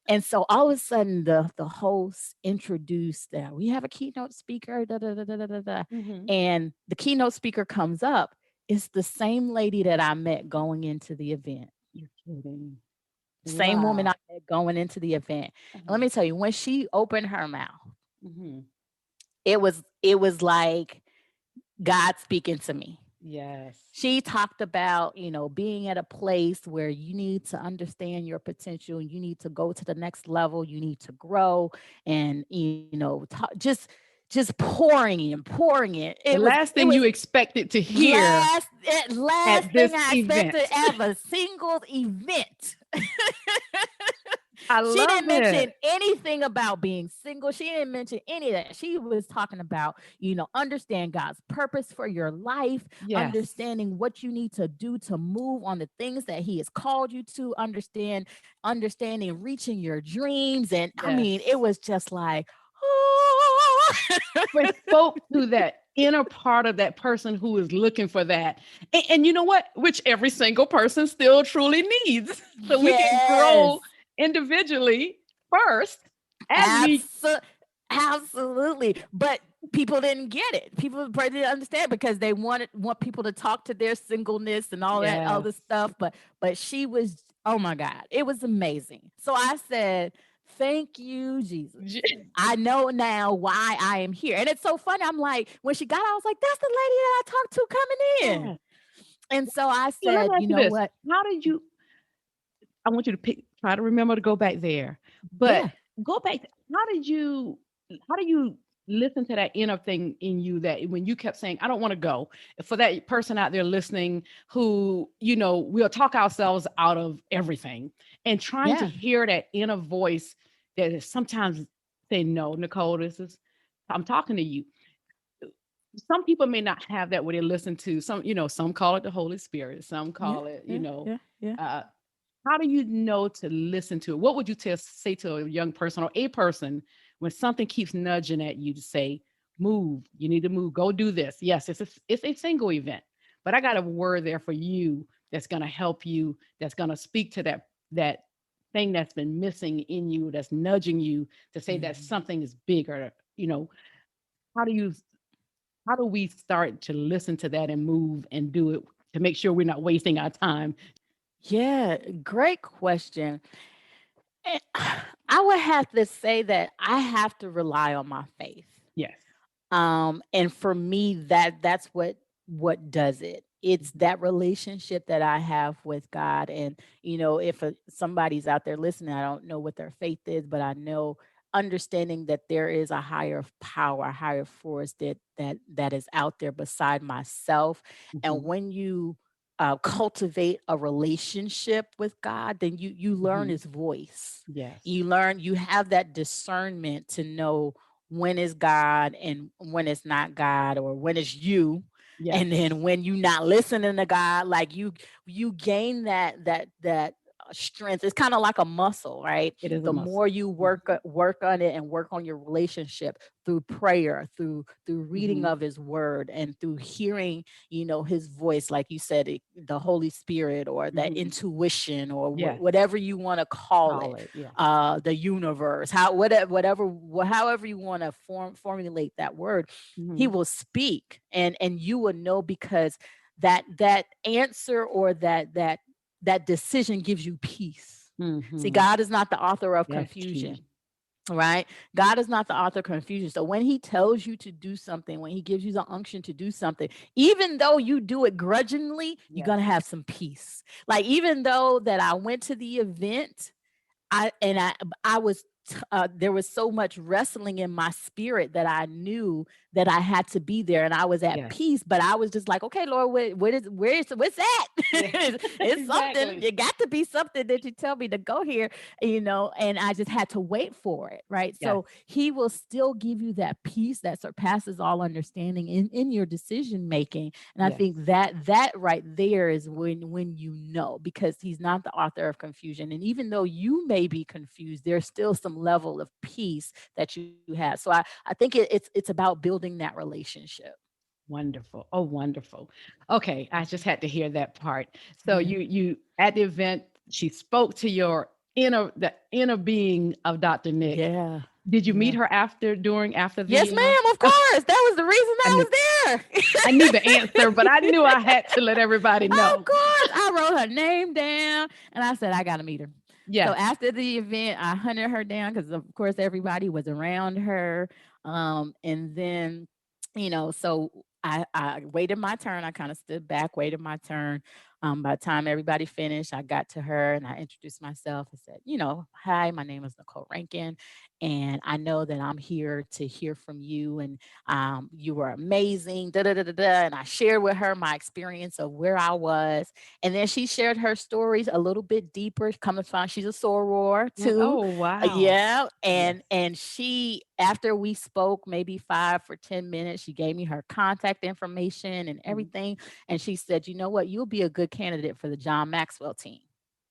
And so all of a sudden the host introduced that we have a keynote speaker, da, da, da, da, da, da, da. Mhm. And the keynote speaker comes up. It's the same lady that I met going into the event. You're kidding. Same woman Wow. I met going into the event. And let Uh-huh. me tell you, when she opened her mouth, Mhm. it was like God speaking to me. Yes. She talked about, being at a place where you need to understand your potential, you need to go to the next level, you need to grow and, just pouring in, pouring in. The last It thing was you expected to hear last at thing this I expected event. at a single event. I She love didn't it. mention anything about being single. She didn't mention any of that. She was talking about, understand God's purpose for your life, Yes. understanding what you need to do to move on the things that He has called you to, understanding reaching your dreams. And I mean, it Yes. was just like, oh. But spoke to that inner part of that person who is looking for that. And you know what? Which every single person still truly needs. So we can Yes. grow individually first as we. Abso- Absolutely. But people didn't get it. People probably didn't understand because they want people to talk to their singleness and all that Yes. other stuff. But she was, oh my God, it was amazing. So I said, thank you, Jesus. I know now why I am here. And it's so funny. I'm like, when she got out, I was like, that's the lady that I talked to coming in. Yes. And so I So let said, me ask you you know this. what? How did you, I want you to try to remember to go back there. But Yeah. go back. How do you listen to that inner thing in you that when you kept saying, I don't want to go, for that person out there listening who, we'll talk ourselves out of everything and trying to Yeah. hear that inner voice that is sometimes say, no, Nicole, I'm talking to you. Some people may not have that when they listen to some call it the Holy Spirit, some Yeah. call it, Yeah. Yeah. Yeah. uh, how do you know to listen to it? What would you say to a young person or a person when something keeps nudging at you to say, move, you need to move, go do this? Yes, it's a single event, but I got a word there for you that's going to help you, that's going to speak to that thing that's been missing in you, that's nudging you to say that Mhm. something is bigger. How do you how do we start to listen to that and move and do it to make sure we're not wasting our time? Yeah, great question. Eh, I would have to say that I have to rely on my faith. Yes. And for me, that's what does it. It's Mhm. that relationship that I have with God. And if somebody's out there listening, I don't know what their faith is, but I know understanding that there is a higher power, a higher force that is out there beside myself. And Mhm. when you cultivate a relationship with God, then you learn Mhm. His voice. Yes. You have that discernment to know when is God and when it's not God, or when it's you. Yes. And then when you not listening to God, like you gain that strength. It's kind of like a muscle, right? It is a The more muscle. you Mhm. work on it and work on your relationship through prayer, through reading Mhm. of His word, and through hearing, His voice, like you said, the Holy Spirit, or that Mhm. intuition, or Yes. whatever you want to call Call it, it. Yeah. the universe, however you want to formulate that word. He Mhm. will speak, and you will know, because that answer, or that decision gives you peace. See, Mhm. God is not the author of That's key. confusion. right? God is not the author of confusion. So when he tells you to do something, when he gives you the unction to do something, even though you do it grudgingly, you're Yes. going to have some peace. Like, even though that I went to the event, I was there was so much wrestling in my spirit that I knew that I had to be there, and I was at Yes. peace. But I was just like, okay, Lord, what's that? Yeah. It's something. Exactly. It got to be something that you tell me to go here, And I just had to wait for it, right? Yes. So He will still give you that peace that surpasses all understanding in your decision making. And I Yes. think that right there is when because he's not the author of confusion. And even though you may be confused, there's still some level of peace that you have. So I think it's about building that relationship. Wonderful. Oh, wonderful. Okay, I just had to hear that part. So Yeah. you at the event, she spoke to your the inner being of Dr. Nic. Yeah. Did you meet Yeah. her after Yes, the ma'am. Of okay, course. That was the reason I I knew was I there. knew the answer, but I knew I had to let everybody Of know. course. I wrote her name down and I said, I got to meet her. So Yes. after the event, I hunted her down because, of course, everybody was around her. And then, so I waited my turn. I kind of stood back, waited my turn. By the time everybody finished, I got to her and I introduced myself. I said, hi, my name is Nicole Rankine, and I know that I'm here to hear from you. And you were amazing, da da da da da. And I shared with her my experience of where I was, and then she shared her stories a little bit deeper. Coming from, she's a soror too, Oh, wow. yeah. Yes. And she, after we spoke, maybe 5 or 10 minutes, she gave me her contact information and Mhm. everything, and she said, "You know what? You'll be a good candidate for the John Maxwell team."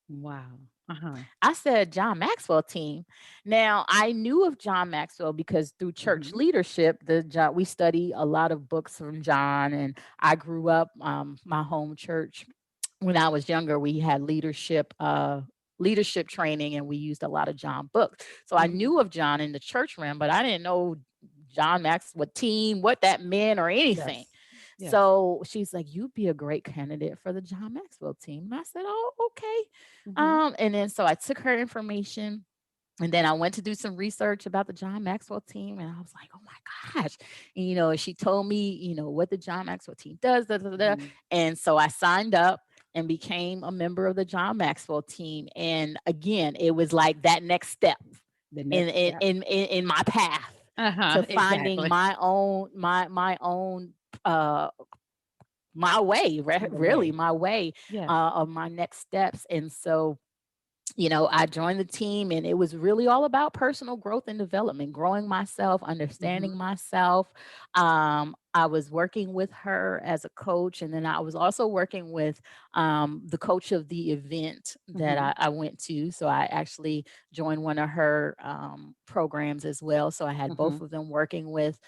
Wow. Uh-huh. I said, John Maxwell team. Now, I knew of John Maxwell because through church Mhm. leadership, we study a lot of books from John. And I grew up, my home church, when I was younger, we had leadership training, and we used a lot of John books. So I Mhm. knew of John in the church realm, but I didn't know John Maxwell team, what that meant or anything. Yes. Yes. So she's like, "You'd be a great candidate for the John Maxwell team." And I said, "Oh, okay." Mhm. And then so I took her information, and then I went to do some research about the John Maxwell team, and I was like, "Oh my gosh!" And, she told me, what the John Maxwell team does, da, da, da, da. Mhm. And so I signed up and became a member of the John Maxwell team. And again, it was like that next step The in next in step. in, in my path to Uh-huh. finding Exactly. my own uh my way, Your really way. my way Yes. of my next steps. And so I joined the team, and it was really all about personal growth and development, growing myself, understanding Mhm. myself. I was working with her as a coach, and then I was also working with the coach of the event that Mhm. I went to. So I actually joined one of her programs as well. So I had both Mhm. of them working with,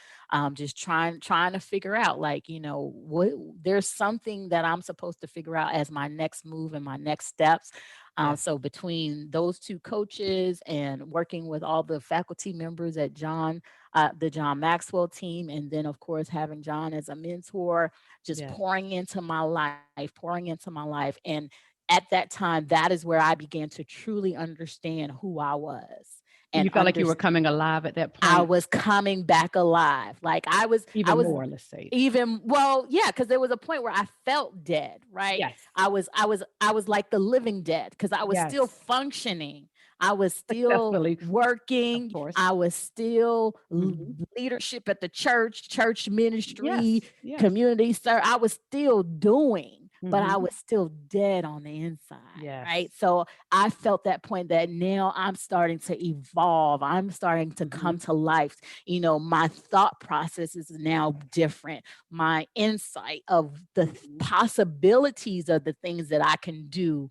just trying to figure out, like, what there's something that I'm supposed to figure out as my next move and my next steps. Yes. So between those two coaches and working with all the faculty members at the John Maxwell team, and then of course having John as a mentor, just Yes. pouring into my life. And at that time, that is where I began to truly understand who I was and You felt like you were coming alive at that I point was coming back alive. Like I even was more, let's say. even well, yeah, because there was a point where I felt dead, right? Yes. I was like the living dead because I was still Yes. functioning. I was still Successfully, of working. course. I was still Mhm. leadership at the church ministry, Yes. Yes. community, sir. I was still doing, but I Mhm. was still dead on the inside, right? Yes. So I felt that point that now I'm starting to evolve. I'm starting to come Mhm. to life. My thought process is now different. My insight of the Mhm. possibilities of the things that I can do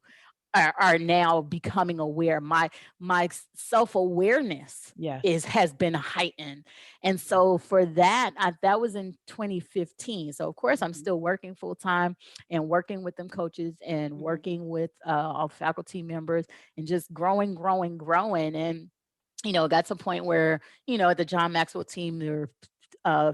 are now becoming aware. My self-awareness Yes. has been heightened. And Yes. so for that, that was in 2015. So of course I'm Mhm. still working full time and working with them coaches and Mhm. working with all faculty members and just growing. And it got to a point where, at the John Maxwell team, there were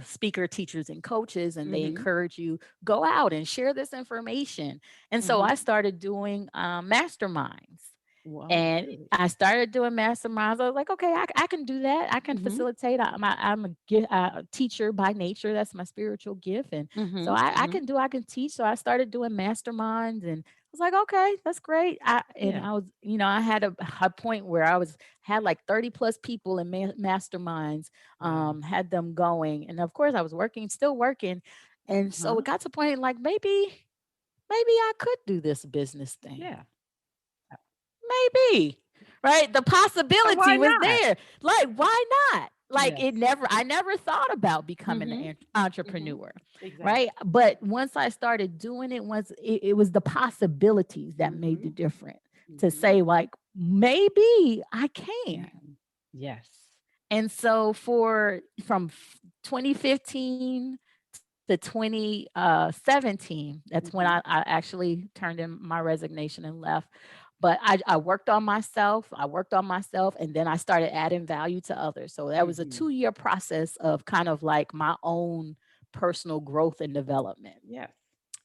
speaker teachers and coaches, and they Mhm. encourage you, go out and share this information. And so Mhm. I started doing masterminds. Wow, And really? I started doing masterminds. I was like, okay, I can do that. I can Mhm. facilitate. I'm a teacher by nature. That's my spiritual gift. And so Mhm. I Mhm. can I can teach. So I started doing masterminds and I was like, okay, that's great. Yeah. I was, I had a point where had like 30 plus people in masterminds, Wow. had them going. And of course I was still working. And so Uh-huh. it got to a point like maybe I could do this business thing. Yeah. Maybe, right? The So why possibility was not? there. Like, why not? Like Yes. I never thought about becoming Mhm. an Mhm. entrepreneur, right? Exactly. But once I started doing it, it was the possibilities that made the Mhm. difference to Mhm. say, like, maybe I can. Man. Yes. And so from 2015 to 2017, that's when Mhm. I actually turned in my resignation and left. But I worked on myself. I worked on myself, and then I started adding value to others. So that was a Mhm. 2-year process of kind of like my own personal growth and development. Yes.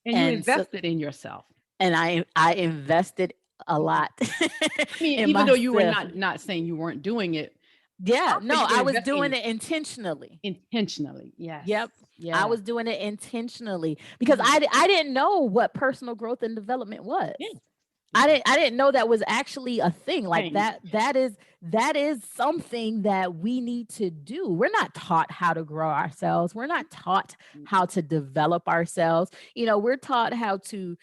And you And so, invested in yourself. and I invested a Mhm. lot I mean, in even though you were myself. not saying you weren't doing it Yeah, properly, no, you were I was investing doing in it intentionally. intentionally. Yes. Yep. I Yeah. was doing it intentionally because Mhm. I didn't know what personal growth and development was. Yeah. Yeah. I didn't know that was actually a thing like Change. that is something that we need to do. We're not taught how to grow ourselves. We're not taught how Mhm. to develop ourselves. We're taught how to,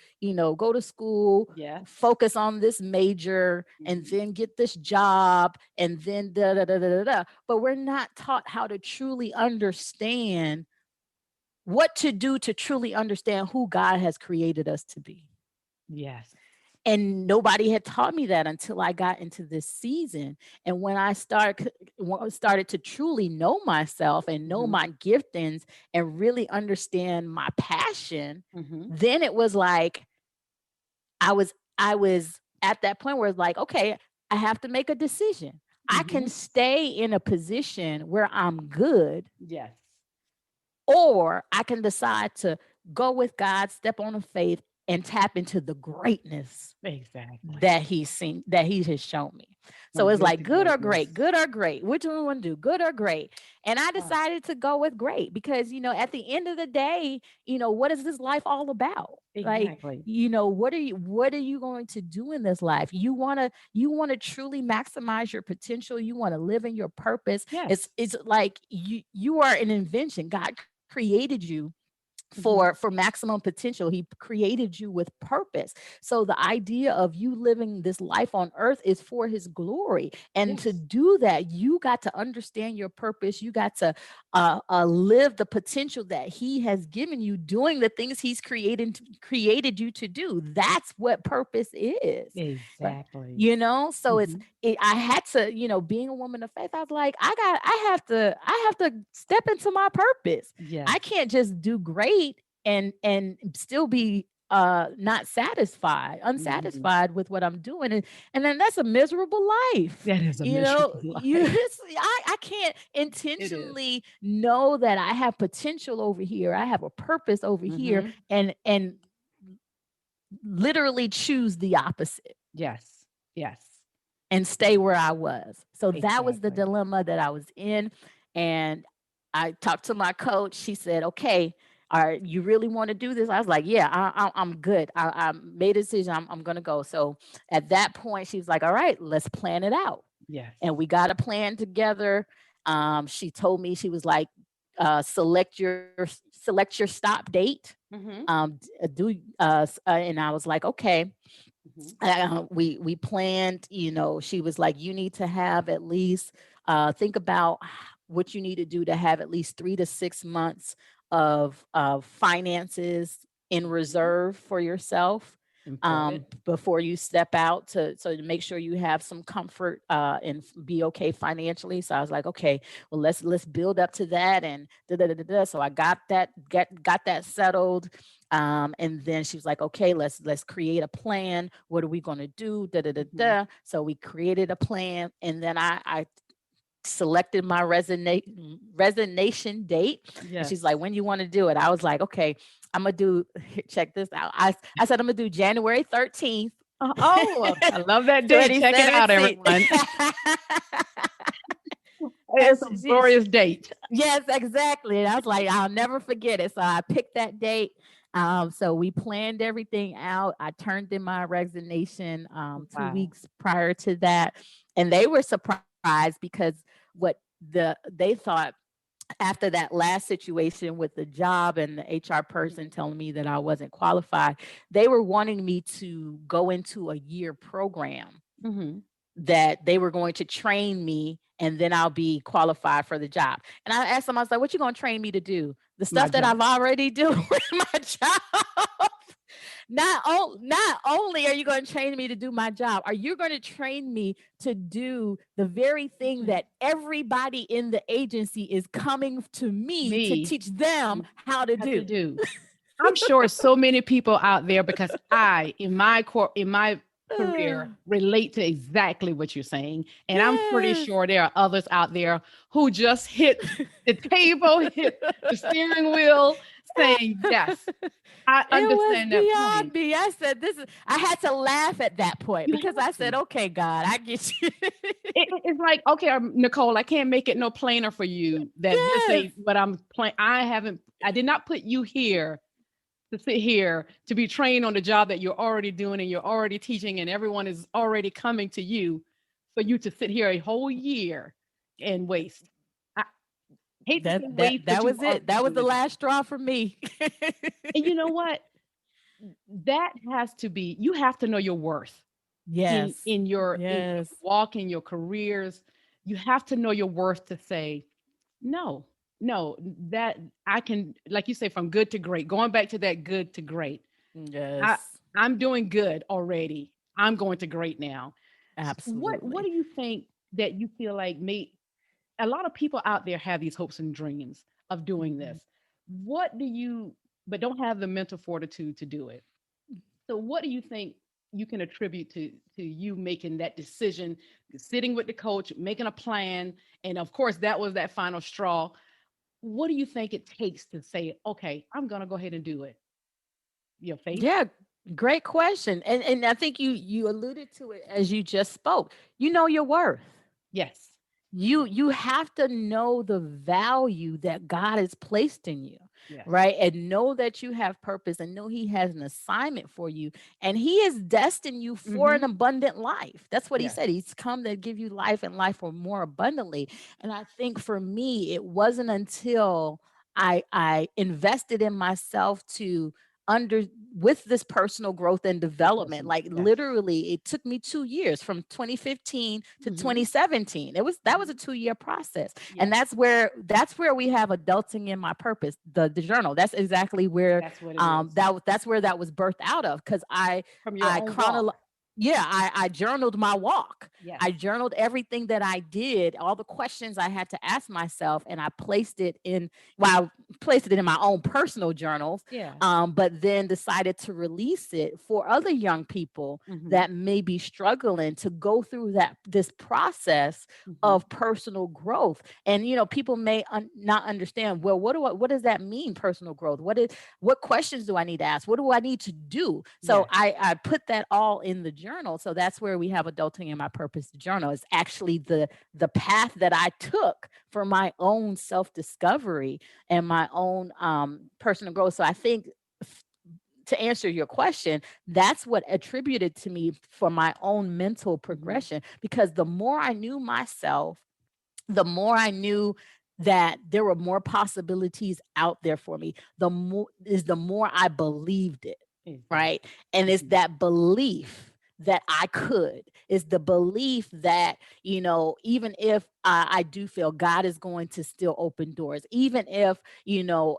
go to school, Yes. focus on this major and Mhm. then get this job and then da da da da da. Da. But we're not taught how to truly understand what to do to truly understand who God has created us to be. Yes. And nobody had taught me that until I got into this season. And when I started to truly know myself and know Mhm. my giftings and really understand my passion, Mhm. then it was like I was at that point where it's like, okay, I have to make a decision. I can Mhm. stay in a position where I'm good, Yes. or I can decide to go with God, step on the faith, and tap into the greatness Exactly. that he has shown me. So From it's good like to great, greatness. good or great. Which one we want to do? Good or great? And I Ah, decided to go with great because, at the end of the day, what is this life all about? Like, exactly. what are you going to do in this life? You want to truly maximize your potential. You want to live in your purpose. Yes. It's like you are an invention. God created you Mhm. for maximum potential. He created you with purpose. So the idea of you living this life on earth is for his glory. And to Yes. do that, you got to understand your purpose. You got to live the potential that he has given you, doing the things he's created you to do. That's what purpose is. Right. Exactly. So Mhm. I had to, being a woman of faith, I was like, I have to step into my purpose. I Yes. can't just do great and still be not Mhm. unsatisfied with what I'm doing. And then that's a miserable life. That is a You know, miserable you life. I can't It is. intentionally know that I have potential over here. I have a purpose over here Mhm. and literally choose the opposite Yes. Yes. and stay where I was. So that was the Exactly. dilemma that I was in. And I talked to my coach. She said, okay, all right, you really want to do this? I was like, yeah, I'm good. I made a decision. I'm going to go. So at that point, she was like, all right, let's plan it out. Yes. And we got a plan together. She told me, she was like, select your stop date. Mhm. And I was like, okay. Mhm. We planned, she was like, you need to have at least think about what you need to do to have at least 3 to 6 months of finances in Mhm. reserve for yourself, Important. before you step out, to make sure you have some comfort and be okay financially. So I was like, okay, well, let's build up to that. And da, da, da, da, da. So I got that settled. And then she was like, okay, let's create a plan. What are we going to do? Da, da, da, Mhm. da. So we created a plan. And then I selected my resignation date. And she's like, Yes. when you want to do it? I was like, okay, I'm going to do, check this out. I said, I'm going to do January 13th. Oh, I love that date. Check it out, 2017. everyone. And It's a glorious date. yes, exactly. And I was like, I'll never forget it. So I picked that date. So we planned everything out. I turned in my resignation 2 weeks prior to that. And they were surprised because what they thought after that last situation with the job and the HR person telling me that I wasn't qualified, they were wanting me to go into a year program that they were going to train me and then I'll be qualified for the job. And I asked them, I was like, what you going to train me to do? The My stuff that job. I've already do with my job. Not only are you going to train me to do my job, are you going to train me to do the very thing that everybody in the agency is coming to me to teach them how to do? I'm sure so many people out there, because I, in my career, relate to exactly what you're saying. And I'm pretty sure there are others out there who just hit the table, hit the steering wheel, saying, yes, I understand that beyond point. me. I said, I had to laugh at that point because I said, okay, God, I get you. It's like, okay, Nicole, I can't make it no plainer for you that this ain't what I'm playing. I did not put you here to sit here to be trained on the job that you're already doing and you're already teaching and everyone is already coming to you for you to sit here a whole year and waste. I hate to say waste, but That you was are it. That was doing the the job. last straw for me. And you know what? That has to be, you have to know your worth Yes. in your Yes. walk, in your careers. You have to know your worth to say, no, no, that I can, like you say, from good to great, going back to that good to great. I, Yes. I'm doing good already. I'm going to great now. What Absolutely. do you think that you feel like made a lot of people out there have these hopes and dreams of doing Mhm. this? What do you, but don't have the mental fortitude to do it? So what do you think you can attribute to you making that decision, sitting with the coach, making a plan, and of course that was that final straw? What do you think it takes to say, okay, I'm going to go ahead and do it? Your faith? Yeah, great question. And I think you alluded to it as you just spoke. You know your worth. Yes. You have to know the value that God has placed in you, Yes. right? And know that you have purpose and know he has an assignment for you and he is destined you for an abundant life. That's what he Yes. said. He's come to give you life and life more abundantly. And I think for me it wasn't until I invested in myself to under with this personal growth and development, like Yes. literally it took me 2 years from 2015 to 2017. That was a 2-year process. And Yes. that's where we have adulting in my purpose, the journal. That's exactly where That's what it is. that's where that was birthed out of, because From your I own walk. yeah, I journaled my walk. Yes. I journaled everything that I did, all the questions I had to ask myself, and I placed it in, well, I placed it in my own personal journals, Yeah. but then decided to release it for other young people that may be struggling to go through this process of personal growth. And people may not understand, well, what does that mean, personal growth? What questions do I need to ask? What do I need to do? So Yes. I put that all in the journal. So that's where we have Adulting in My Purpose journal. It's actually the path that I took for my own self-discovery and my own personal growth. So I think, to answer your question, that's what attributed to me for my own mental progression, because the more I knew myself, the more I knew that there were more possibilities out there for me, the more I believed it, right? And it's that belief that I could, is the belief that, even if I do feel, God is going to still open doors, even if,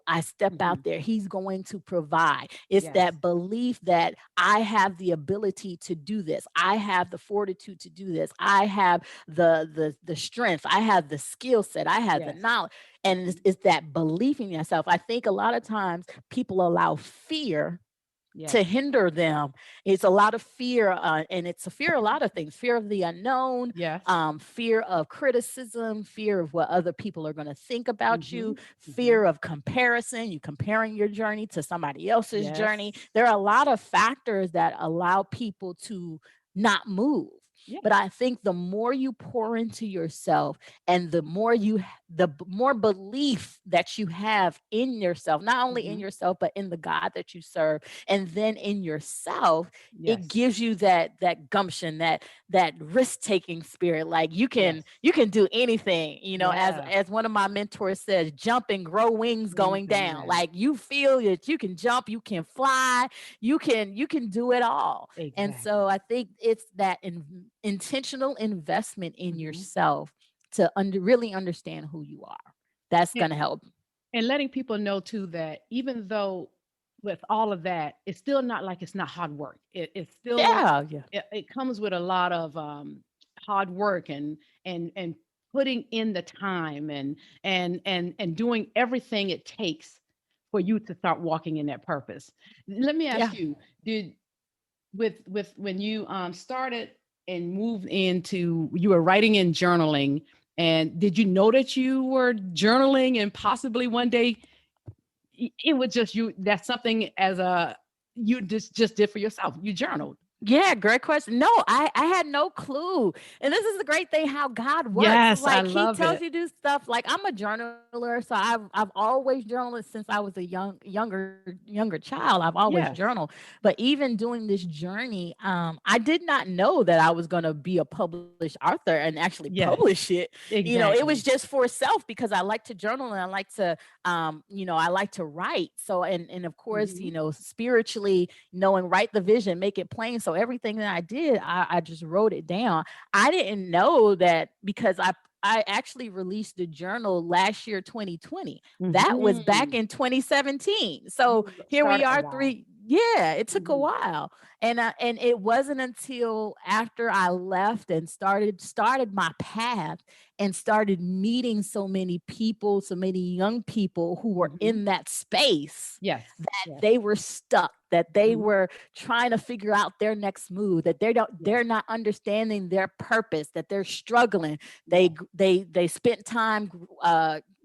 I step out there, he's going to provide. It's that belief that I have the ability to do this. I have the fortitude to do this. I have the strength. I have the skill set. I have the knowledge. And it's that belief in yourself. I think a lot of times people allow fear Yes. to hinder them. It's a lot of fear, and it's a fear, a lot of things, fear of the unknown, Yes. fear of criticism, fear of what other people are going to think about Mm-hmm. you, Mm-hmm. fear of comparison, you comparing your journey to somebody else's Yes. journey. There are a lot of factors that allow people to not move. Yeah. But I think the more you pour into yourself, and the more belief that you have in yourself, not only in Mm-hmm. yourself, but in the God that you serve, and then in yourself, it Yes. gives you that gumption, that risk taking spirit. Like Yes. you can do anything. Yeah. As one of my mentors says, jump and grow wings going down. Amen. Like you feel that you can jump, you can fly, you can do it all. And so Exactly. I think it's that intentional investment in Mm-hmm. yourself to really understand who you are. That's And, going to help. and letting people know too that even though with all of that, it's still not like it's not hard work. It's still Yeah, yeah. it comes with a lot of hard work and putting in the time and doing everything it takes for you to start walking in that purpose. Let me ask Yeah. you, did with when you started and moved into you were writing and journaling, and did you know that you were journaling and possibly one day it was just you, that's something as a you just did for yourself, you journaled? Yeah, great question. No, I had no clue. And this is the great thing how God works. It's Yes, I like he love tells it. you to do stuff. Like I'm a journaler, so I've always journaled since I was a younger child. I've always Yes, journaled. But even doing this journey, I did not know that I was going to be a published author and actually yes, publish it. It was exactly. just for self because I like to journal and I like to I like to write. So and of course, Hmm. spiritually knowing, write the vision, make it plain. So everything that I did, I just wrote it down. I didn't know that because I actually released the journal last year, 2020. That was back Hmm. in 2017. So You here we started a are, while. three. Yeah, it took a Hmm. while, and it wasn't until after I left and started my path and started meeting so many people, so many young people who were Hmm. in that space, Yes, that yes. they were stuck, that they Hmm. were trying to figure out their next move, that Yes, they're not understanding their purpose, that they're struggling. yes, They spent time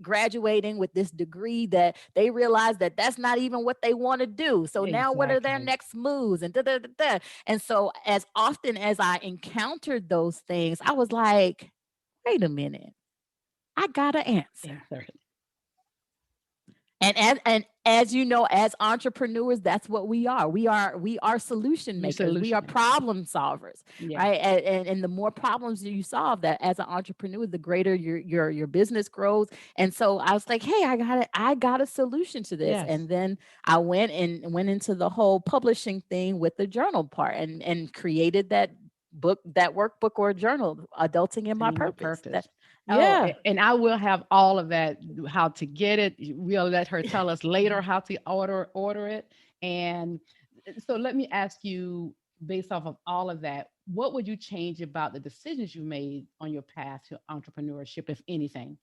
graduating with this degree that they realized that that's not even what they want to do. So now what are their exactly. next moves and da, da, da, da. And so as often as I encountered those things, I was like, wait a minute, I got an answer. Answer. And as you know, as entrepreneurs, that's what we are. We are solution You makers. We solution are makers. problem solvers, Yes. right? And the more problems you solve, that as an entrepreneur, the greater your business grows. And so I was like, hey, I got a solution to this. Yes. And then I went into the whole publishing thing with the journal part, and created that book, that workbook or journal, Adulting in My In my Purpose. That purpose. Oh, yeah. and I will have all of that, how to get it. We'll let her tell us later how to order it. And so let me ask you, based off of all of that, what would you change about the decisions you made on your path to entrepreneurship, if anything?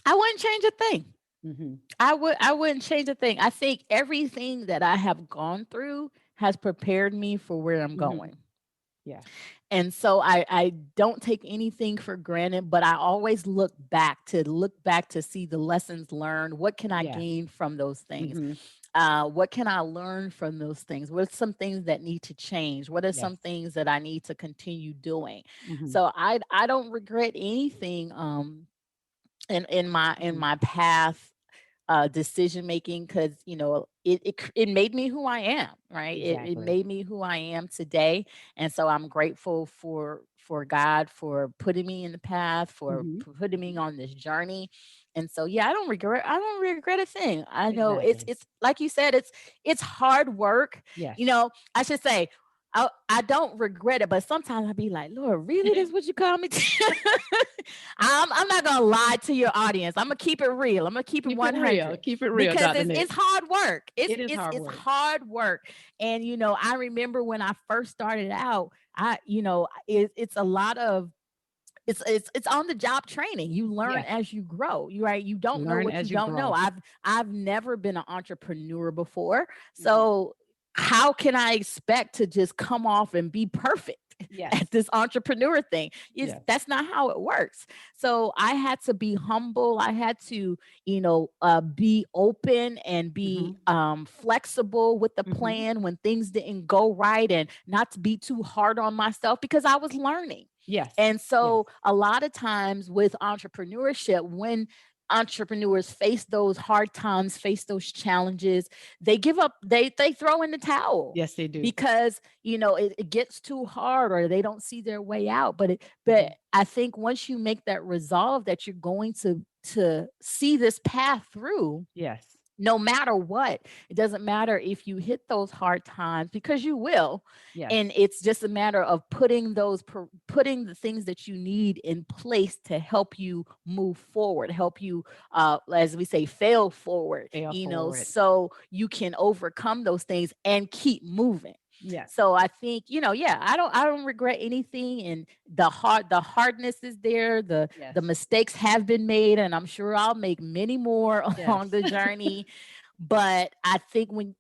I wouldn't change a thing. Hmm. I wouldn't change a thing. I think everything that I have gone through has prepared me for where I'm Hmm. going. Yes. And so I don't take anything for granted, but I always look back to see the lessons learned. What can I Yes. gain from those things? Hmm. What can I learn from those things? What are some things that need to change? What are Yes. some things that I need to continue doing? Hmm. So I don't regret anything in Hmm. my path, decision making, because it made me who I am, right? It Exactly. made me who I am today. And so I'm grateful for God for putting me in the path, for Hmm. putting me on this journey. And so yeah, I don't regret a thing. I know it's Exactly. it's like you said, it's hard work. Yes. I should say, I don't regret it, but sometimes I be like, Lord, really, this is what you call me to? I'm not gonna lie to your audience. I'm gonna keep it real. I'm gonna keep it Keep it real. 100, Keep it real, because Dr. it's Nic. it's hard work. It's It is it's hard it's work. hard work. And I remember when I first started out, it's a lot of it's on the job training. You learn Yes. as you grow. You don't know Learn what you as you don't know. grow. I've never been an entrepreneur before. Mhm. So how can I expect to just come off and be perfect Yes. at this entrepreneur thing? Yes. That's not how it works. So I had to be humble. I had to, be open and be Mhm. flexible with the Mhm. plan when things didn't go right, and not to be too hard on myself because I was learning. Yes. And Yes. so a lot of times with entrepreneurship, when entrepreneurs face those hard times, face those challenges, they give up, they throw in the towel Yes, they do. because it gets too hard, or they don't see their way out. But Mhm. I think once you make that resolve that you're going to see this path through, Yes. no matter what. It doesn't matter if you hit those hard times, because you will. Yes. And it's just a matter of putting the things that you need in place to help you move forward, help you, as we say, fail forward, Fail forward. so you can overcome those things and keep moving. Yes. So I think, yeah, I don't regret anything. And the hardness is there. The Yes. mistakes have been made, and I'm sure I'll make many more along Yes. the journey. But I think when,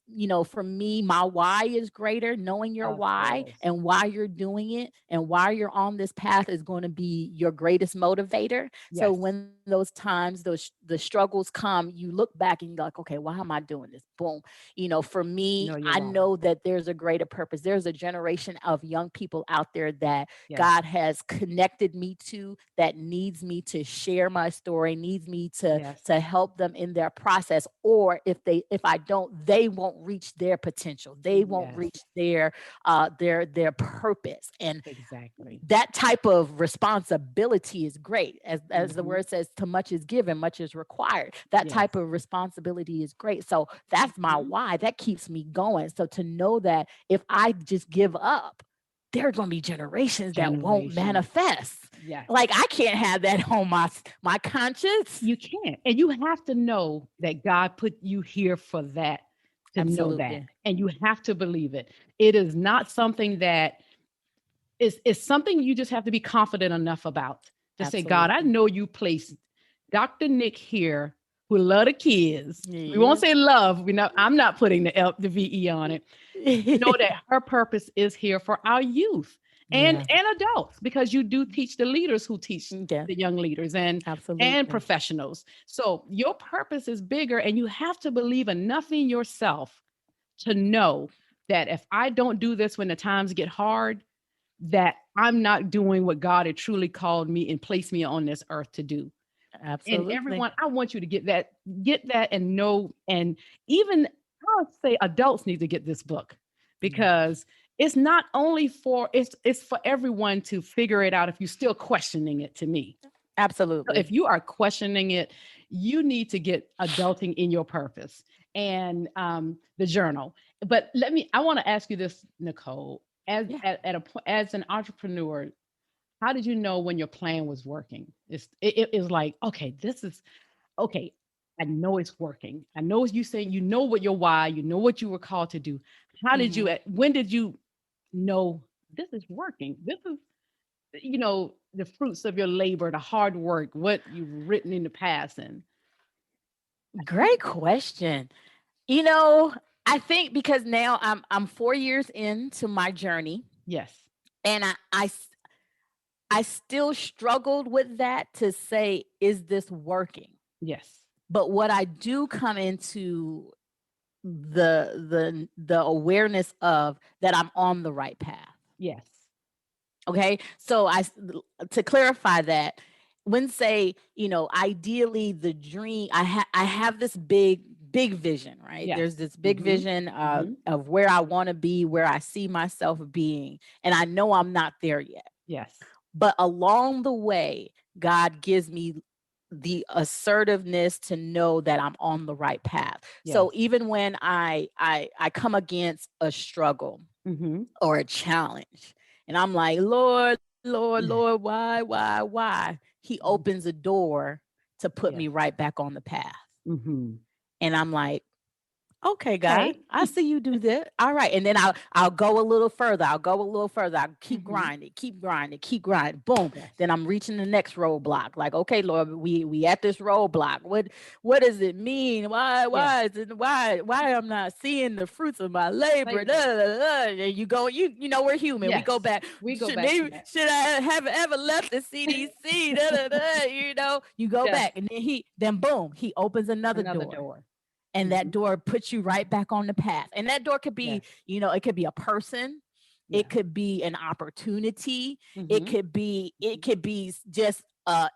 for me, my why is greater. Knowing your Of why course. and why you're doing it and why you're on this path is going to be your greatest motivator. So Yes. when those times, the struggles come, you look back and you're like, okay, why am I doing this? Boom. For me, Know your I why. know that there's a greater purpose. There's a generation of young people out there that Yes. God has connected me to, that needs me to share my story, needs me to Yes. help them in their process. Or if I don't, they won't reach their potential. They won't Yes. reach their purpose. And Exactly. that type of responsibility is great. As the Mhm. word says, to much is given, much is required. That Yes. type of responsibility is great. So that's my Mhm. why. That keeps me going. So to know that if I just give up, there are going to be generations that won't Generation. manifest. Yes. Like, I can't have that on my conscience. You can't. And you have to know that God put you here for that, to know that. Absolutely. And you have to believe it. It is not something that is something you just have to be confident enough about to say, God, I Absolutely. know you placed Dr. Nic here who love the kids. We won't Yeah. say love. I'm not putting the VE on it. Know that her purpose is here for our youth and Yeah. adults, because you do teach the leaders who teach Yeah. the young leaders and Absolutely. professionals. So your purpose is bigger, and you have to believe enough in yourself to know that if I don't do this when the times get hard, that I'm not doing what God had truly called me and placed me on this earth to do. And Absolutely. everyone, I want you to get that and know. And even I would say adults need to get this book, Yeah. because it's not only for it's for everyone to figure it out if you're still questioning it, to me. So Absolutely. if you are questioning it, you need to get adulting in your purpose and the journal. But I want to ask you this, Nicole, as Yeah. as an entrepreneur, how did you know when your plan was working? It is like, okay, this is okay. I know it's working. I know you saying you know what your why, you know what you were called to do. Mhm. When did you know this is working? This is, the fruits of your labor, the hard work, what you've written in the past. And Great question. You know, I think because now I'm 4 years into my journey, yes, and I still struggled with that, to say, is this working? yes, But what I do come into the awareness of, that I'm on the right path. yes, Okay. So to clarify that, when say, ideally the dream, I have this big vision, right? yes. There's this big Mm-hmm. vision Mm-hmm. of where I want to be, where I see myself being, and I know I'm not there yet. Yes, But along the way, God gives me the assertiveness to know that I'm on the right path. So yes. even when I come against a struggle Mm-hmm. or a challenge, and I'm like, Lord, Lord, Lord, why? He opens a door to put Yes. me right back on the path. Mm-hmm. And I'm like, Okay, God, Okay. I see you do that. All right. And then I'll go a little further. I'll go a little further. I'll keep Hmm. grinding, keep grinding, keep grinding. Boom. Yes. Then I'm reaching the next roadblock. Like, okay, Lord, we at this roadblock. What does it mean? Yes. Why is it why I'm not seeing the fruits of my labor? Labor. And you go, you know, we're human. We go Yes. back. We go Should back to maybe that. should I have ever left the CDC? You know, you go Yes. back and then boom, he opens another Another door, door. and that Hmm. door puts you right back on the path. And that door could be, Yes. it could be a person, it Yeah. could be an opportunity, Hmm. it Hmm. could be just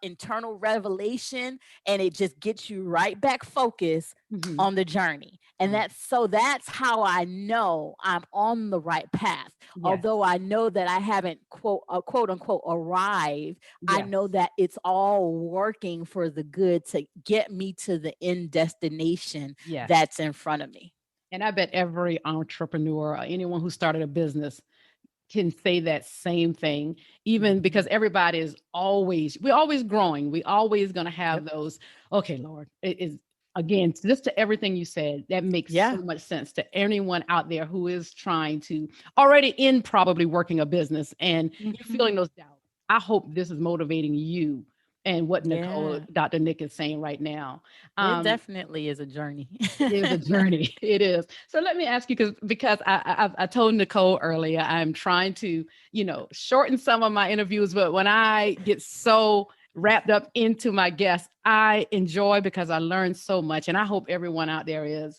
internal revelation, and it just gets you right back focused Hmm. on the journey. And On. that's how I know I'm on the right path. Yes. Although I know that I haven't quote unquote arrived, I Yes. know that it's all working for the good to get me to the end destination Yes. that's in front of me. And I bet every entrepreneur, or anyone who started a business, can say that same thing, even Mhm. because everybody is always, we're always growing. We always going to Yep. have those. Okay, Lord, it is, again, just to everything you said, that makes so Yeah. much sense to anyone out there who is trying to, already in probably working a business, and you're Mhm. feeling those doubts. I hope this is motivating you and what Yeah. Dr. Nic is saying right now. It Um, definitely is a journey. it is a journey. It is. So let me ask you, because I told Nicole earlier, I'm trying to, shorten some of my interviews, but when I get so wrapped up into my guests, I enjoy, because I learn so much, and I hope everyone out there is.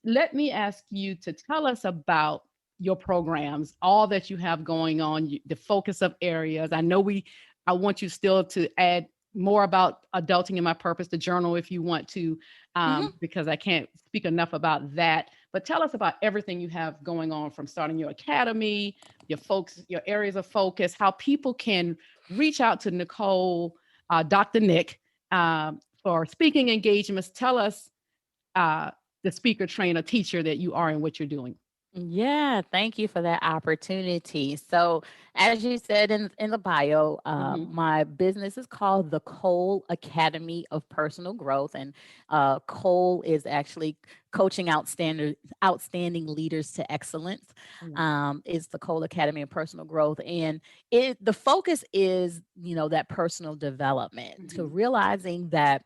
Let me ask you to tell us about your programs, all that you have going on, the focus of areas. I want you still to add more about Adulting in My Purpose, the journal, if you want to, Mhm. because I can't speak enough about that. But tell us about everything you have going on, from starting your academy, your areas of focus, how people can reach out to Nicole, Dr. Nic, for speaking engagements. Tell us, uh, the speaker, trainer, teacher that you are, and what you're doing. Yeah, thank you for that opportunity. So, as you said in the bio, Hmm. my business is called the Cole Academy of Personal Growth, and Cole is actually coaching outstanding leaders to excellence. Is the Cole Academy of Personal Growth, and the focus is, that personal development, to Hmm. realizing that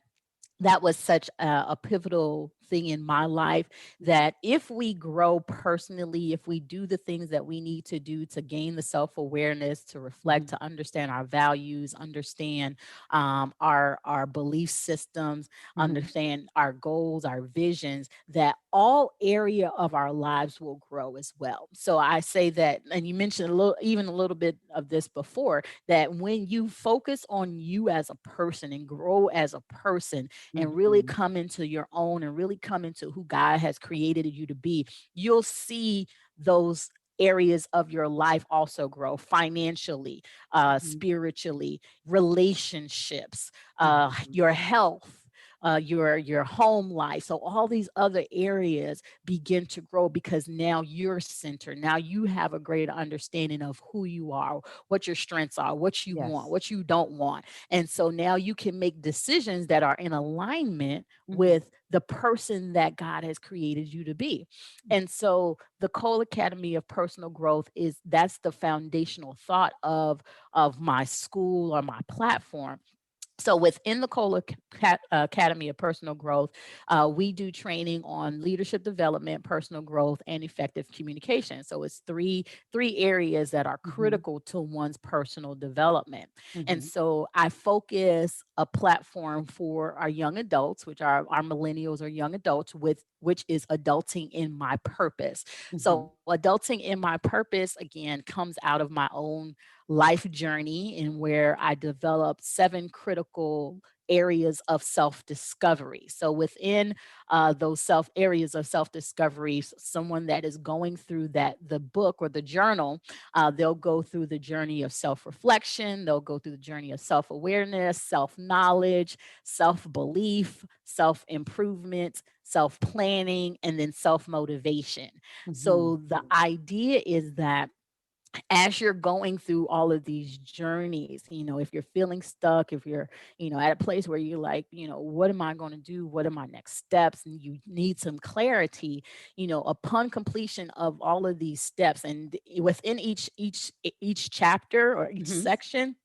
was such a pivotal thing in my life, Yes. that if we grow personally, if we do the things that we need to do to gain the self-awareness, to reflect, Hmm. to understand our values, understand our belief systems, Hmm. understand our goals, our visions, that all area of our lives will grow as well. So I say that, and you mentioned a little bit of this before, that when you focus on you as a person and grow as a person, and really Hmm. come into your own, and really come into who God has created you to be, you'll see those areas of your life also grow financially, Hmm. spiritually, relationships, Hmm. your health. Your home life. So all these other areas begin to grow, because now you're centered. Now you have a greater understanding of who you are, what your strengths are, what you want, Yes. what you don't want. And so now you can make decisions that are in alignment Hmm. with the person that God has created you to be. And so the Cole Academy of Personal Growth that's the foundational thought of my school, or my platform. So within the Cole Academy of Personal Growth, we do training on leadership development, personal growth, and effective communication. So it's three areas that are Hmm. critical to one's personal development. And Hmm. so I focus a platform for our young adults, which are our millennials or young adults, which is Adulting in My Purpose. Hmm. So Adulting in My Purpose, again, comes out of my own life journey, in where I developed 7 critical areas of self-discovery. So within those areas of self-discovery, someone that is going through the book or the journal, they'll go through the journey of self-reflection, they'll go through the journey of self-awareness, self-knowledge, self-belief, self-improvement, self-planning, and then self-motivation. Hmm. So the idea is that as you're going through all of these journeys, if you're feeling stuck, if you're, at a place where you're like, what am I going to do? What are my next steps? And you need some clarity, upon completion of all of these steps, and within each chapter or each Mm-hmm. section,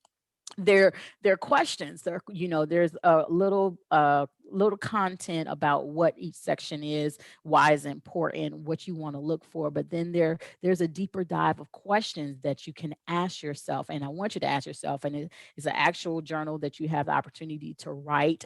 there are questions. There's a little content about what each section is, why is important, what you want to look for. But then there's a deeper dive of questions that you can ask yourself, and I want you to ask yourself. And it's an actual journal that you have the opportunity to write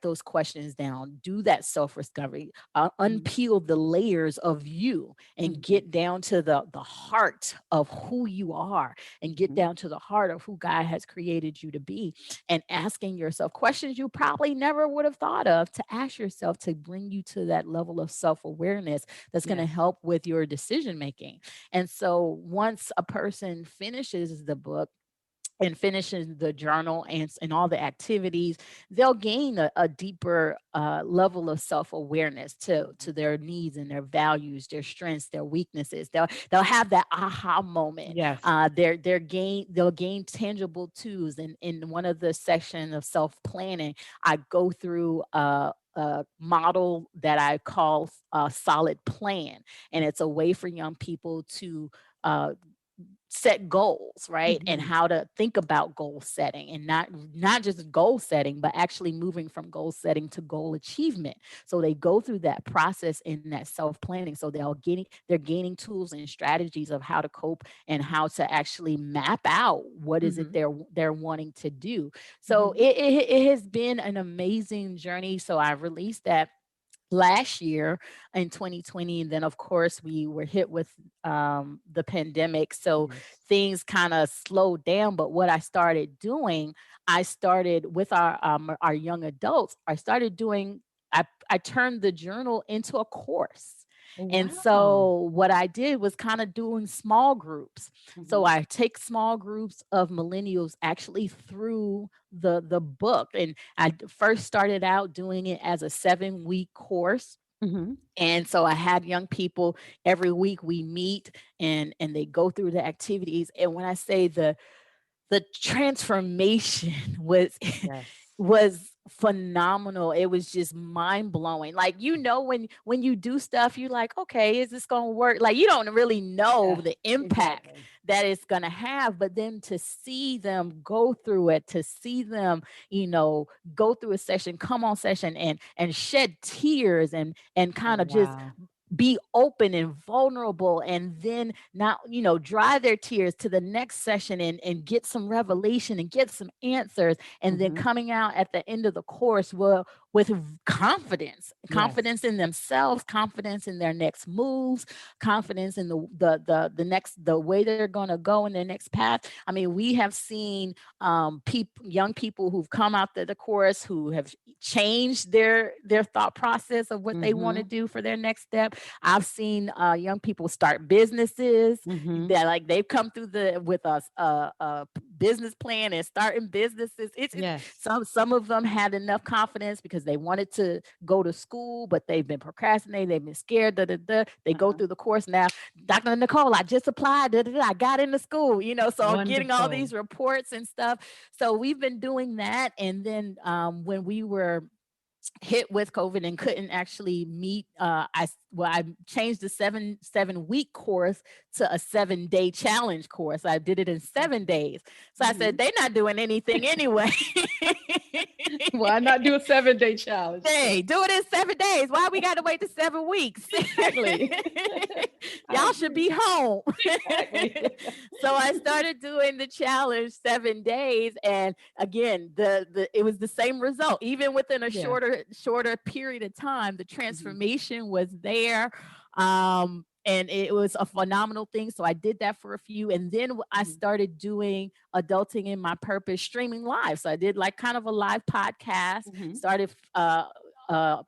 those questions down, do that self-discovery, unpeel the layers of you, and Mm-hmm. get down to the heart of who you are, and get down to the heart of who God has created you to be, and asking yourself questions you probably never would have thought of to ask yourself, to bring you to that level of self-awareness that's going to Yes. help with your decision making. And so once a person finishes the book and finishes the journal and all the activities, they'll gain a deeper level of self-awareness to their needs and their values, their strengths, their weaknesses. They'll have that aha moment. Yes. They'll gain tangible tools. And in one of the sections of self-planning, I go through a model that I call a solid plan, and it's a way for young people to set goals, right? And Mm-hmm. how to think about goal setting, and not just goal setting, but actually moving from goal setting to goal achievement. So they go through that process in that self-planning, so they're gaining tools and strategies of how to cope, and how to actually map out what is it Mm-hmm. they're wanting to do. So Mm-hmm. it has been an amazing journey. So I released that last year in 2020, and then of course we were hit with the pandemic, so Yes. things kind of slowed down. But what I started doing, I started with our young adults. I turned the journal into a course. And Wow. so what I did was kind of doing small groups. So Mm-hmm. I take small groups of millennials actually through the book. And first started out doing it as a 7-week course. Mm-hmm. And so I had young people every week. We meet, and they go through the activities. And when I say the transformation was Yes. was phenomenal. It was just mind blowing. Like, when you do stuff, you're like, okay, is this gonna work? Like, you don't really know Yes. the impact Exactly. that it's gonna have, but then to see them go through it, to see them, you know, go through a session, come on session, and shed tears, and Oh, kind of just wow. be open and vulnerable, and then not, dry their tears to the next session, and get some revelation and get some answers, and then Mm-hmm. coming out at the end of the course with Yes. confidence in themselves, confidence in their next moves, confidence in the way they're going to go in their next path. I mean, we have seen young people who've come out the course, who have changed their thought process of what they want to Mm-hmm. do for their next step. I've seen young people start businesses Mm-hmm. that, like, they've come through with us a business plan and starting businesses. It's Yes. some of them had enough confidence because they wanted to go to school, but they've been procrastinating, they've been scared. They go Uh-huh. through the course now. Dr. Nicole, I just applied. I got into school. So I'm getting all Wonderful. these reports and stuff. So we've been doing that, and then when we were hit with COVID and couldn't actually meet, I changed the 7-week course to a 7-day challenge course. I did it in 7 days. So I Mm-hmm. said, they're not doing anything anyway. Why not do a 7-day challenge? Hey, do it in 7 days. Why we got to wait to 7 weeks? Exactly. I Y'all should agree. be home. Exactly. So I started doing the challenge 7 days, and again, it was the same result. Even within a Yeah. shorter period of time, the Mm-hmm. transformation was there. And it was a phenomenal thing. So I did that for a few, and then I Mm-hmm. started doing Adulting in My Purpose streaming live. So I did like kind of a live podcast, Mm-hmm. started uh,